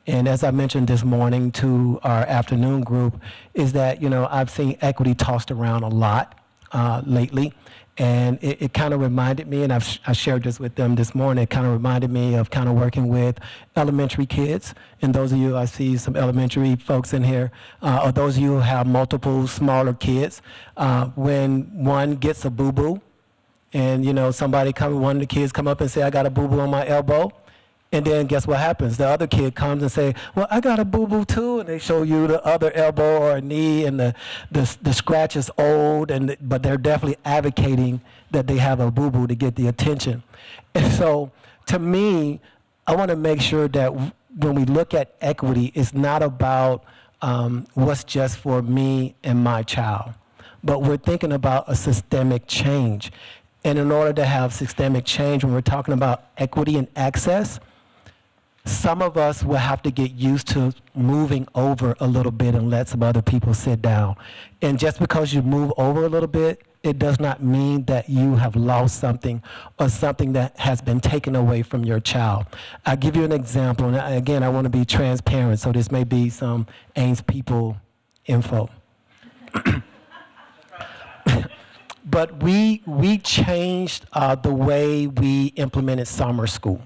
And as I mentioned this morning to our afternoon group, is that, I've seen equity tossed around a lot lately. And it kind of reminded me, and I shared this with them this morning, it kind of reminded me of kind of working with elementary kids. And those of you, I see some elementary folks in here, or those of you who have multiple smaller kids, when one gets a boo-boo, and one of the kids come up and say, I got a boo-boo on my elbow. And then guess what happens? The other kid comes and say, well, I got a boo-boo too. And they show you the other elbow or knee, and the scratch is old, but they're definitely advocating that they have a boo-boo to get the attention. And so to me, I want to make sure that when we look at equity, it's not about what's just for me and my child, but we're thinking about a systemic change. And in order to have systemic change, when we're talking about equity and access, some of us will have to get used to moving over a little bit and let some other people sit down. And just because you move over a little bit, it does not mean that you have lost something or something that has been taken away from your child. I'll give you an example. And again, I want to be transparent, so this may be some Ames people info. But we changed the way we implemented summer school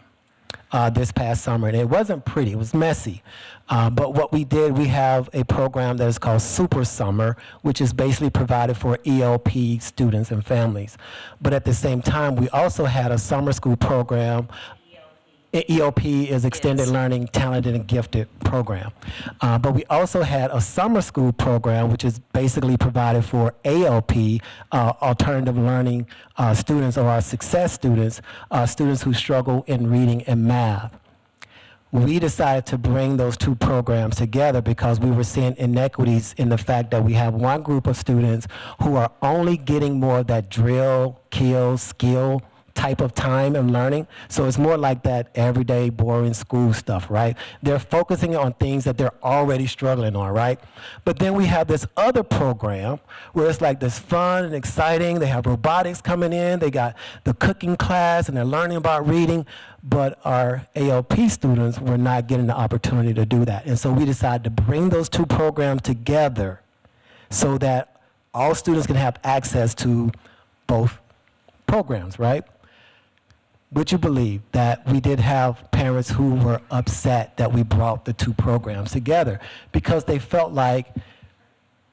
this past summer. And it wasn't pretty, it was messy. But what we did, we have a program that is called Super Summer, which is basically provided for ELP students and families. But at the same time, we also had a summer school program. ELP is Extended Learning Talented and Gifted program. But we also had a summer school program, which is basically provided for ALP, Alternative Learning students, or our success students, students who struggle in reading and math. We decided to bring those two programs together because we were seeing inequities in the fact that we have one group of students who are only getting more of that drill, kill, skill type of time and learning. So it's more like that everyday boring school stuff, right? They're focusing on things that they're already struggling on, right? But then we have this other program where it's like this fun and exciting. They have robotics coming in. They got the cooking class and they're learning about reading. But our ALP students were not getting the opportunity to do that. And so we decided to bring those two programs together so that all students can have access to both programs, right? Would you believe that we did have parents who were upset that we brought the two programs together because they felt like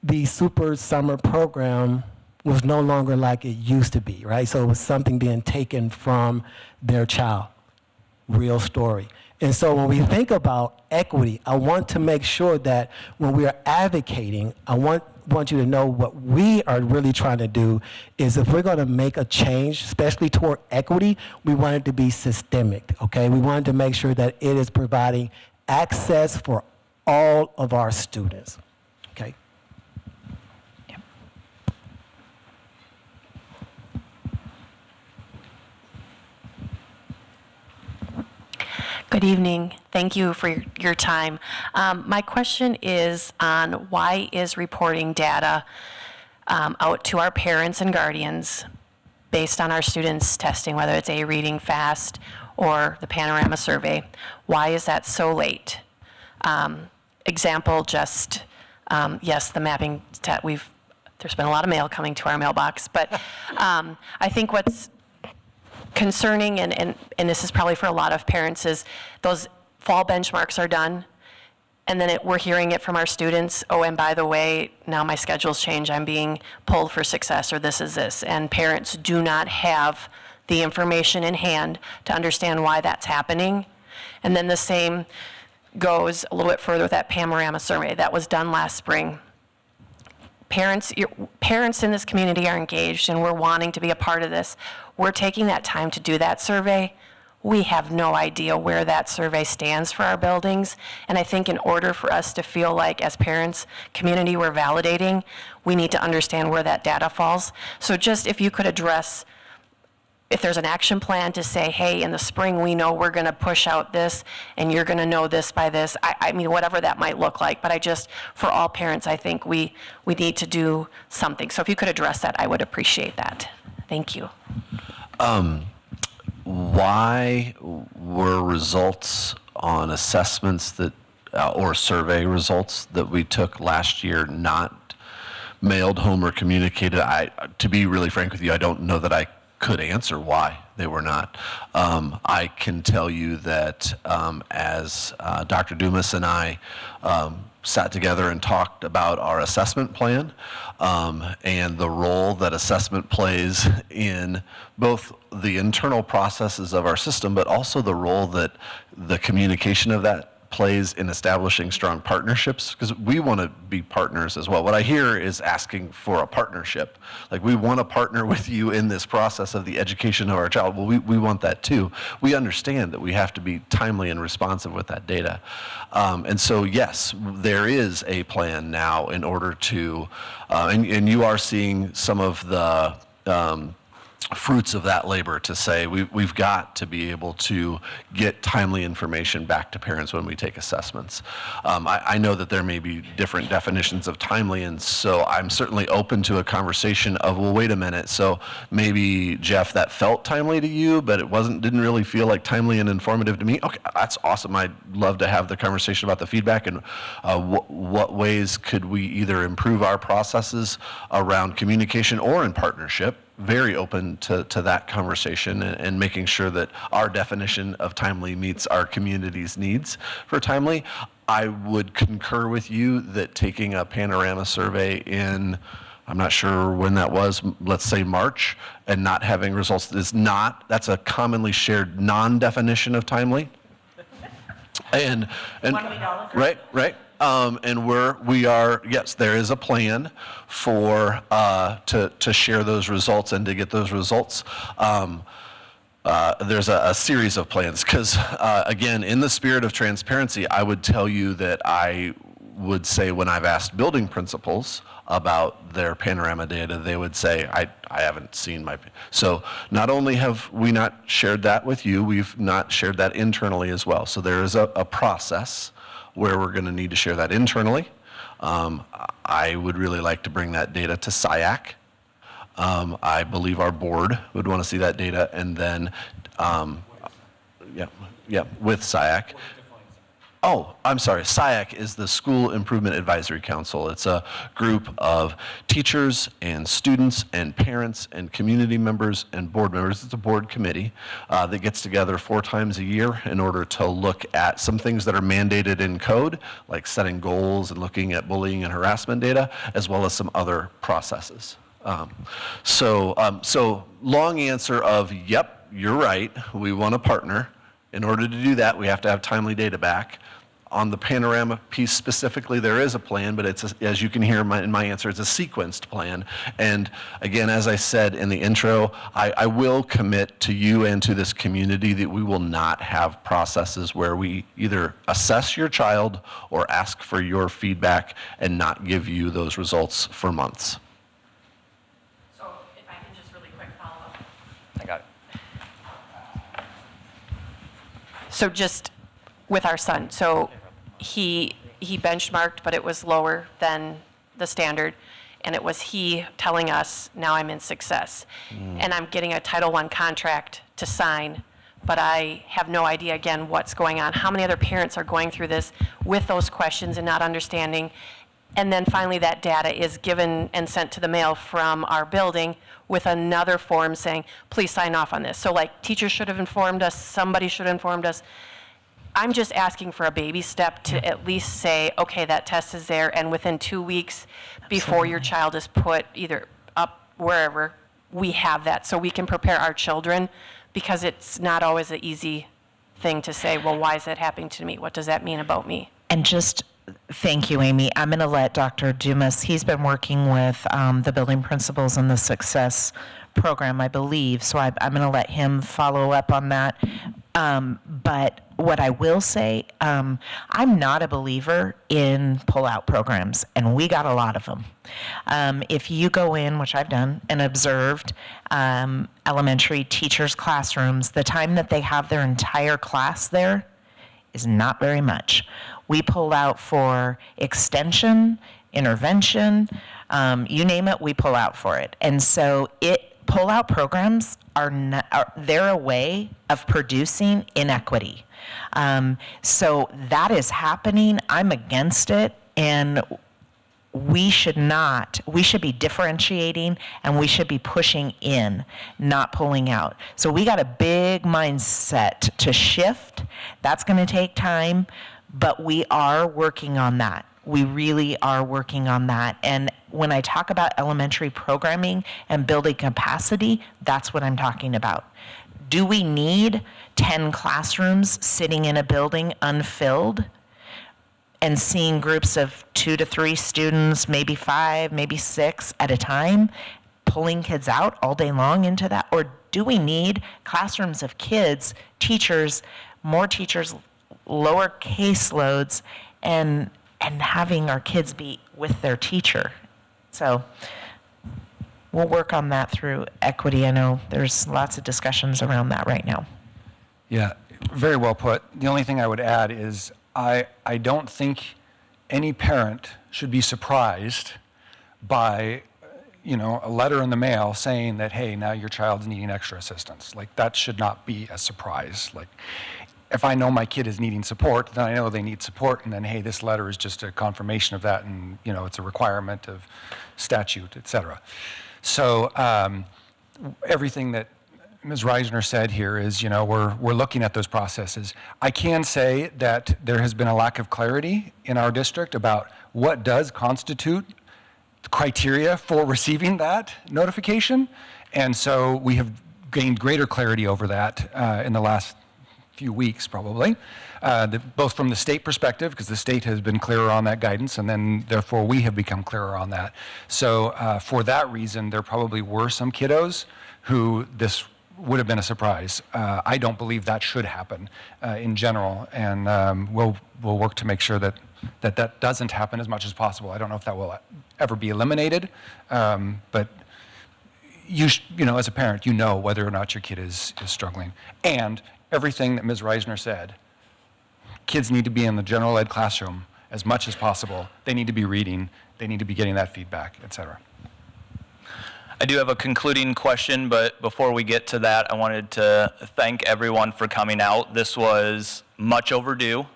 the Super Summer program was no longer like it used to be, right? So it was something being taken from their child. Real story. And so when we think about equity, I want to make sure that when we are advocating, I want you to know what we are really trying to do is if we're going to make a change, especially toward equity, we want it to be systemic, okay? We wanted to make sure that it is providing access for all of our students, okay? Yep. Good evening. Thank you for your time. My question is on why is reporting data out to our parents and guardians based on our students' testing, whether it's a reading fast or the panorama survey, why is that so late? Example, just, yes, the mapping, there's been a lot of mail coming to our mailbox, but I think what's concerning, and this is probably for a lot of parents, is those fall benchmarks are done, and then we're hearing it from our students, oh, and by the way, now my schedule's changed, I'm being pulled for success, or this is this, and parents do not have the information in hand to understand why that's happening. And then the same goes a little bit further with that panorama survey that was done last spring. Parents in this community are engaged and we're wanting to be a part of this. We're taking that time to do that survey. We have no idea where that survey stands for our buildings. And I think in order for us to feel like as parents, community, we're validating, we need to understand where that data falls. So just if you could address if there's an action plan to say, hey, in the spring, we know we're going to push out this, and you're going to know this by this. I mean, whatever that might look like. But for all parents, I think we need to do something. So if you could address that, I would appreciate that. Thank you. Why were results on assessments that, or survey results that we took last year not mailed home or communicated. To be really frank with you, I don't know that I could answer why they were not. I can tell you that as Dr. Dumas and I sat together and talked about our assessment plan and the role that assessment plays in both the internal processes of our system, but also the role that the communication of that plays in establishing strong partnerships, because we want to be partners as well. What I hear is asking for a partnership. Like, we want to partner with you in this process of the education of our child. Well, we want that too. We understand that we have to be timely and responsive with that data. And so, yes, there is a plan now in order to, and you are seeing some of the fruits of that labor to say we've got to be able to get timely information back to parents when we take assessments. I know that there may be different definitions of timely, and so I'm certainly open to a conversation of, well, wait a minute, so maybe, Jeff, that felt timely to you, but it didn't really feel like timely and informative to me. Okay, that's awesome. I'd love to have the conversation about the feedback and what ways could we either improve our processes around communication or in partnership. Very open to that conversation and making sure that our definition of timely meets our community's needs for timely. I would concur with you that taking a panorama survey in, I'm not sure when that was, let's say March, and not having results that's a commonly shared non-definition of timely. And right. And we are, yes, there is a plan for to share those results and to get those results. There's a series of plans because, again, in the spirit of transparency, I would tell you that I would say when I've asked building principals about their panorama data, they would say, I haven't seen my. So not only have we not shared that with you, we've not shared that internally as well. So there is a process where we're going to need to share that internally. I would really like to bring that data to SIAC. I believe our board would want to see that data, and then, with SIAC. Oh, I'm sorry. SIAC is the School Improvement Advisory Council. It's a group of teachers and students and parents and community members and board members. It's a board committee that gets together 4 times a year in order to look at some things that are mandated in code, like setting goals and looking at bullying and harassment data, as well as some other processes. So long answer of, yep, you're right. We want to partner. In order to do that, we have to have timely data back. On the panorama piece specifically, there is a plan, but it's, as you can hear in my answer, it's a sequenced plan. And again, as I said in the intro, I will commit to you and to this community that we will not have processes where we either assess your child or ask for your feedback and not give you those results for months. So if I can just really quick follow up. I got it. So just with our son, so he benchmarked, but it was lower than the standard, and it was he telling us, now I'm in success. And I'm getting a Title I contract to sign, but I have no idea, again, what's going on. How many other parents are going through this with those questions and not understanding? And then finally that data is given and sent to the mail from our building with another form saying, please sign off on this. So like teachers should have informed us, somebody should have informed us. I'm just asking for a baby step to at least say, okay, that test is there, and within 2 weeks before your child is put either up wherever, we have that so we can prepare our children, because it's not always an easy thing to say, well, why is that happening to me? What does that mean about me? And just, thank you, Amy. I'm going to let Dr. Dumas, he's been working with the building principals in the Success program, I believe, so I'm going to let him follow up on that. But what I will say, I'm not a believer in pull-out programs, and we got a lot of them. If you go in, which I've done, and observed elementary teachers' classrooms, the time that they have their entire class there is not very much. We pull out for extension, intervention, you name it, we pull out for it. And so pull-out programs they're a way of producing inequity. So that is happening. I'm against it. And we should be differentiating, and we should be pushing in, not pulling out. So we got a big mindset to shift. That's going to take time, but we are working on that. We really are working on that. And when I talk about elementary programming and building capacity, that's what I'm talking about. Do we need 10 classrooms sitting in a building unfilled and seeing groups of 2 to 3 students, maybe 5, maybe 6 at a time, pulling kids out all day long into that? Or do we need classrooms of kids, teachers, more teachers, lower caseloads, and having our kids be with their teacher? So we'll work on that through equity. I know there's lots of discussions around that right now. Yeah, very well put. The only thing I would add is I don't think any parent should be surprised by, a letter in the mail saying that, hey, now your child's needing extra assistance. Like, that should not be a surprise. Like, if I know my kid is needing support, then I know they need support, and then, hey, this letter is just a confirmation of that, and, it's a requirement of statute, et cetera. So everything that Ms. Reisner said here is, we're looking at those processes. I can say that there has been a lack of clarity in our district about what does constitute criteria for receiving that notification. And so we have gained greater clarity over that in the last few weeks, probably, both from the state perspective, because the state has been clearer on that guidance, and then therefore we have become clearer on that. So for that reason, there probably were some kiddos who this would have been a surprise. I don't believe that should happen in general, and we'll work to make sure that doesn't happen as much as possible. I don't know if that will ever be eliminated, but as a parent, whether or not your kid is struggling. And everything that Ms. Reisner said, kids need to be in the general ed classroom as much as possible. They need to be reading. They need to be getting that feedback, et cetera. I do have a concluding question, but before we get to that, I wanted to thank everyone for coming out. This was much overdue,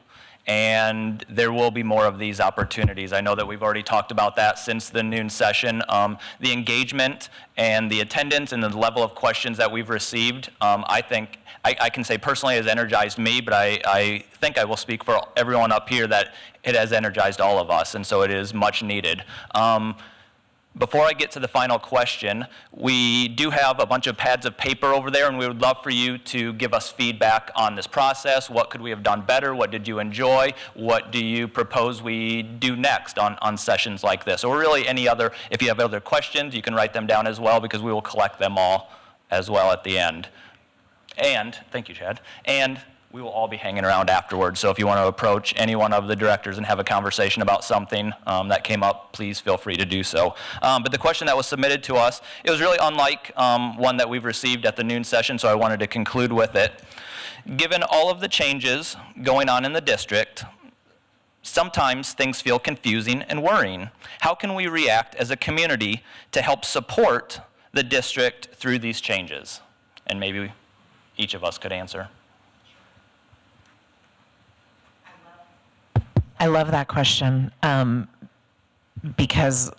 and there will be more of these opportunities. I know that we've already talked about that since the noon session. The engagement and the attendance and the level of questions that we've received, I think, I can say personally has energized me, but I think I will speak for everyone up here that it has energized all of us, and so it is much needed. Before I get to the final question, we do have a bunch of pads of paper over there, and we would love for you to give us feedback on this process. What could we have done better? What did you enjoy? What do you propose we do next on sessions like this? Or really any other, if you have other questions, you can write them down as well, because we will collect them all as well at the end. And, thank you, Chad, and we will all be hanging around afterwards. So if you want to approach any one of the directors and have a conversation about something that came up, please feel free to do so. But the question that was submitted to us, it was really unlike one that we've received at the noon session, so I wanted to conclude with it. Given all of the changes going on in the district, sometimes things feel confusing and worrying. How can we react as a community to help support the district through these changes? And maybe each of us could answer. I love that question because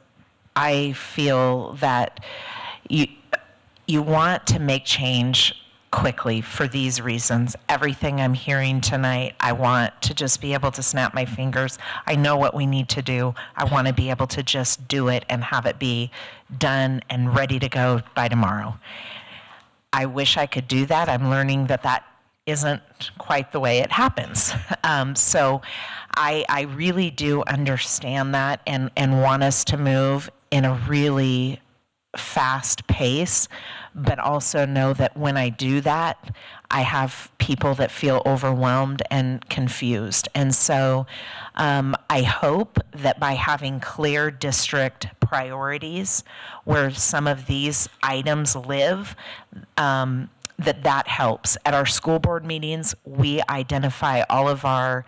I feel that you want to make change quickly for these reasons. Everything I'm hearing tonight, I want to just be able to snap my fingers. I know what we need to do. I want to be able to just do it and have it be done and ready to go by tomorrow. I wish I could do that. I'm learning that isn't quite the way it happens. So I really do understand that and want us to move in a really fast pace, but also know that when I do that, I have people that feel overwhelmed and confused. And so I hope that by having clear district priorities where some of these items live, that helps. At our school board meetings, we identify all of our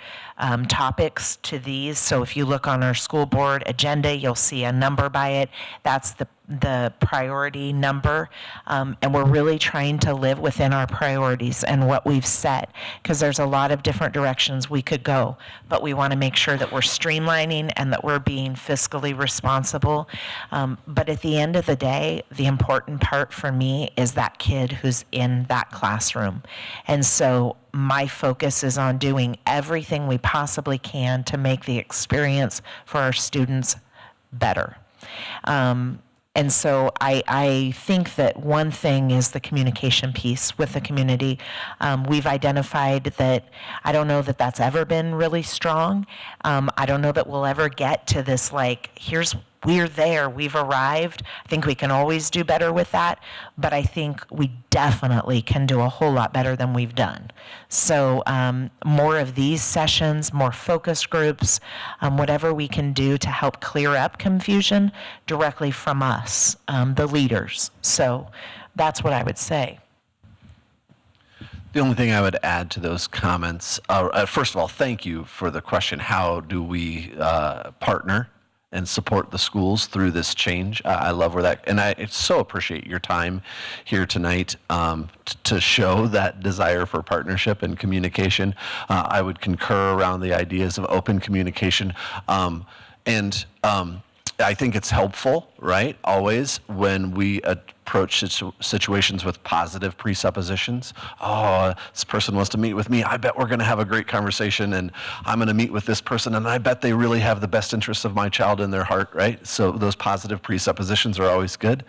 topics to these. So if you look on our school board agenda, you'll see a number by it. That's the priority number, and we're really trying to live within our priorities and what we've set, because there's a lot of different directions we could go, but we want to make sure that we're streamlining and that we're being fiscally responsible. But at the end of the day, the important part for me is that kid who's in that classroom. And so my focus is on doing everything we possibly can to make the experience for our students better. And so I think that one thing is the communication piece with the community. We've identified that I don't know that that's ever been really strong. I don't know that we'll ever get to this, like, we're there, we've arrived. I think we can always do better with that, but I think we definitely can do a whole lot better than we've done. So more of these sessions, more focus groups, whatever we can do to help clear up confusion directly from us, the leaders. So that's what I would say. The only thing I would add to those comments, first of all, thank you for the question, how do we partner and support the schools through this change? I love where that, and I so appreciate your time here tonight to show that desire for partnership and communication. I would concur around the ideas of open communication. I think it's helpful, right, always when we approach situations with positive presuppositions. Oh, this person wants to meet with me. I bet we're going to have a great conversation, and I'm going to meet with this person, and I bet they really have the best interests of my child in their heart, right? So those positive presuppositions are always good.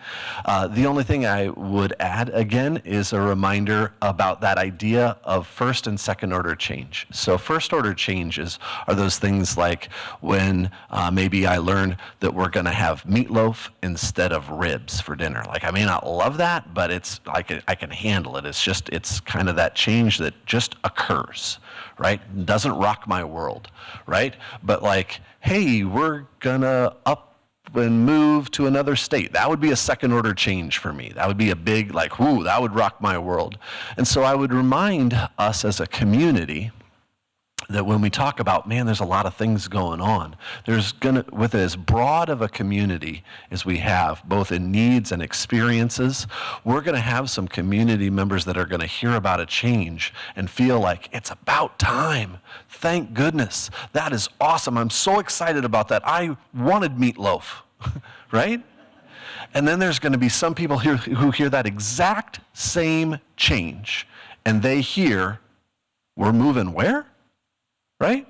The only thing I would add, again, is a reminder about that idea of first and second order change. So first order changes are those things like when maybe I learn that we're going to have meatloaf instead of ribs for dinner. Like, I may not love that, but it's I can handle it. It's kind of that change that just occurs, right? It doesn't rock my world, right? But like, hey, we're gonna up and move to another state. That would be a second order change for me. That would be a big, like, whoo, that would rock my world. And so I would remind us as a community that when we talk about, man, there's a lot of things going on, with as broad of a community as we have, both in needs and experiences, we're gonna have some community members that are gonna hear about a change and feel like it's about time. Thank goodness. That is awesome. I'm so excited about that. I wanted meatloaf, right? And then there's gonna be some people here who hear that exact same change, and they hear, we're moving where? Right?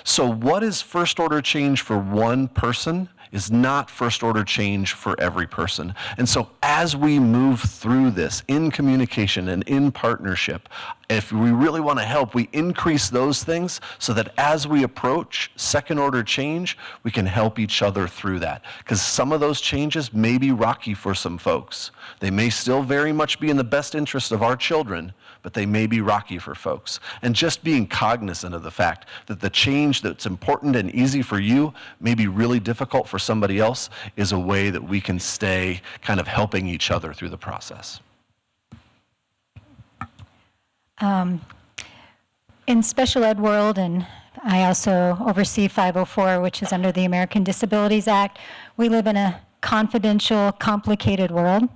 So what is first order change for one person is not first order change for every person. And so as we move through this in communication and in partnership, if we really want to help, we increase those things so that as we approach second order change, we can help each other through that. Because some of those changes may be rocky for some folks. They may still very much be in the best interest of our children, but they may be rocky for folks. And just being cognizant of the fact that the change that's important and easy for you may be really difficult for somebody else is a way that we can stay kind of helping each other through the process. In special ed world, and I also oversee 504, which is under the American Disabilities Act, we live in a confidential, complicated world.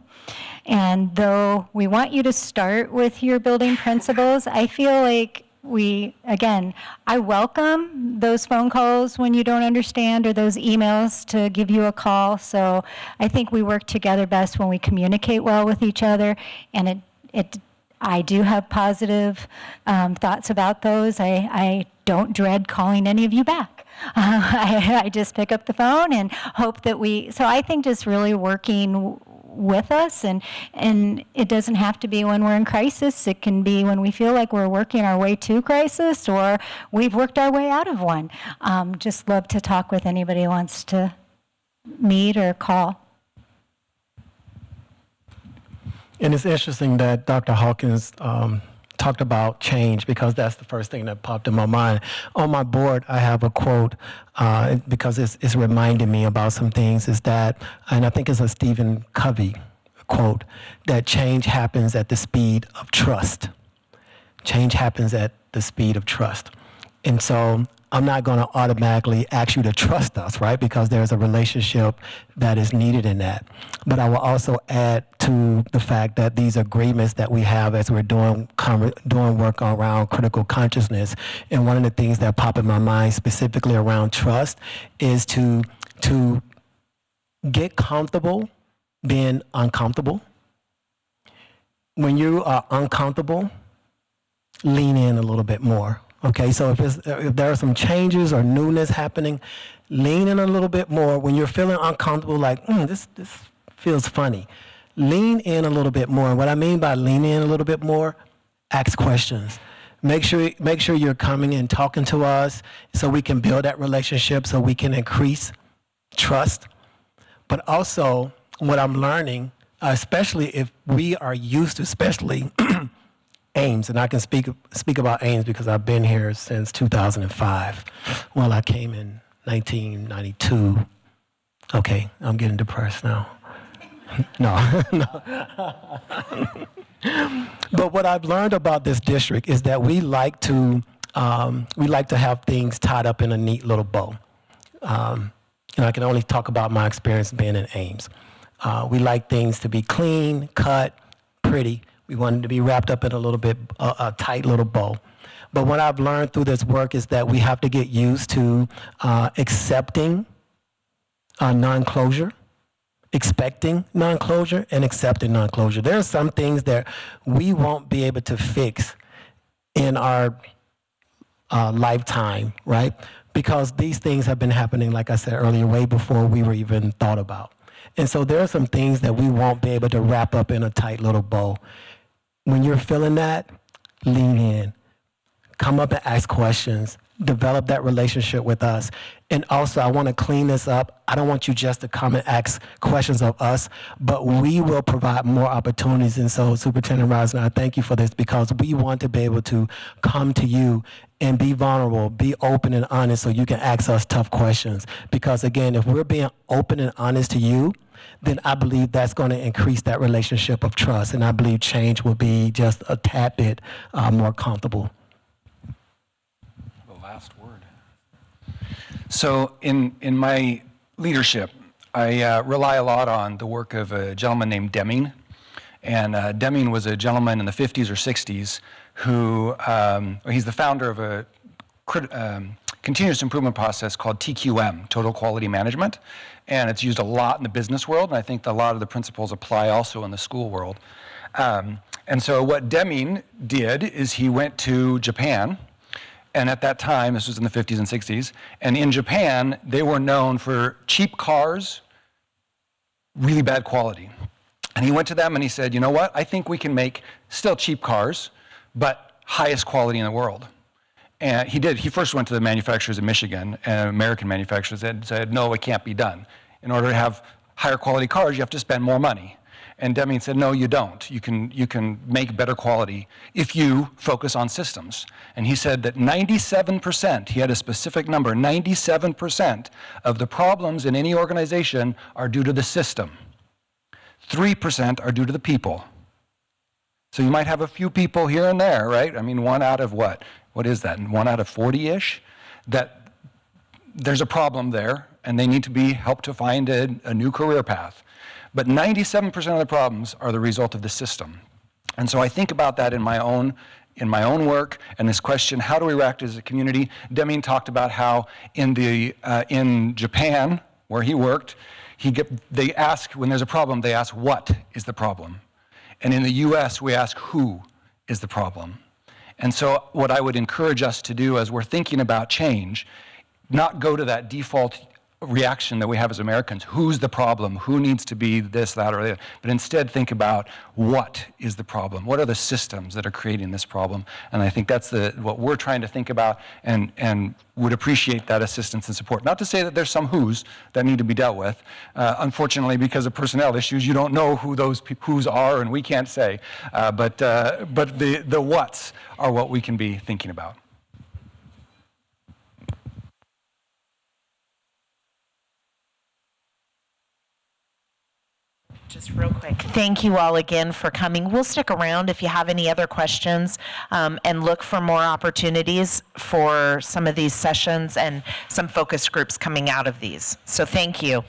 And though we want you to start with your building principles, I feel like I welcome those phone calls when you don't understand or those emails to give you a call. So I think we work together best when we communicate well with each other. And I do have positive thoughts about those. I don't dread calling any of you back. I just pick up the phone and hope that so I think just really working with us, and it doesn't have to be when we're in crisis. It can be when we feel like we're working our way to crisis or we've worked our way out of one. Just love to talk with anybody who wants to meet or call. And it's interesting that Dr. Hawkins talked about change, because that's the first thing that popped in my mind. On my board, I have a quote because it's reminding me about some things, is that, and I think it's a Stephen Covey quote, that change happens at the speed of trust. Change happens at the speed of trust. And so I'm not going to automatically ask you to trust us, right? Because there's a relationship that is needed in that. But I will also add to the fact that these agreements that we have as we're doing work around critical consciousness, and one of the things that pop in my mind specifically around trust is to get comfortable being uncomfortable. When you are uncomfortable, lean in a little bit more. Okay, so if there are some changes or newness happening, lean in a little bit more. When you're feeling uncomfortable, like, this feels funny, lean in a little bit more. What I mean by lean in a little bit more, ask questions. Make sure you're coming and talking to us so we can build that relationship, so we can increase trust. But also, what I'm learning, especially if we are used to, especially Ames, and I can speak about Ames because I've been here since 2005. Well, I came in 1992. Okay, I'm getting depressed now. No. But what I've learned about this district is that we like to have things tied up in a neat little bow. And I can only talk about my experience being in Ames. We like things to be clean, cut, pretty. We want it to be wrapped up in a little bit, a tight little bow. But what I've learned through this work is that we have to get used to accepting non-closure, expecting non-closure, and accepting non-closure. There are some things that we won't be able to fix in our lifetime, right? Because these things have been happening, like I said earlier, way before we were even thought about. And so there are some things that we won't be able to wrap up in a tight little bow. When you're feeling that, lean in. Come up and ask questions. Develop that relationship with us. And also, I want to clean this up. I don't want you just to come and ask questions of us, but we will provide more opportunities. And so, Superintendent Reisner, I thank you for this because we want to be able to come to you and be vulnerable, be open and honest so you can ask us tough questions. Because again, if we're being open and honest to you, then I believe that's going to increase that relationship of trust. And I believe change will be just a tad bit more comfortable. The last word. So in my leadership, I rely a lot on the work of a gentleman named Deming. And Deming was a gentleman in the 50s or 60s who, he's the founder of a continuous improvement process called TQM, Total Quality Management. And it's used a lot in the business world, and I think a lot of the principles apply also in the school world. And so what Deming did is he went to Japan, and at that time, this was in the 50s and 60s, and in Japan, they were known for cheap cars, really bad quality. And he went to them and he said, you know what, I think we can make still cheap cars, but highest quality in the world. And he did. He first went to the manufacturers in Michigan, American manufacturers, and said, no, it can't be done. In order to have higher quality cars, you have to spend more money. And Deming said, no, you don't. You can make better quality if you focus on systems. And he said that 97%, he had a specific number, 97% of the problems in any organization are due to the system. 3% are due to the people. So you might have a few people here and there, right? I mean, one out of what? What is that? 1 out of 40-ish? That there's a problem there, and they need to be helped to find a new career path. But 97% of the problems are the result of the system. And so I think about that in my own work, and this question, how do we react as a community? Deming talked about how in Japan, where he worked, they ask, when there's a problem, they ask, what is the problem? And in the US, we ask, who is the problem? And so what I would encourage us to do as we're thinking about change, not go to that default reaction that we have as Americans, who's the problem, who needs to be this, that, or the other, but instead think about what is the problem, what are the systems that are creating this problem, and I think that's what we're trying to think about and would appreciate that assistance and support. Not to say that there's some who's that need to be dealt with. Unfortunately, because of personnel issues, you don't know who those who's are, and we can't say, but the what's are what we can be thinking about. Just real quick, thank you all again for coming. We'll stick around if you have any other questions and look for more opportunities for some of these sessions and some focus groups coming out of these. So thank you.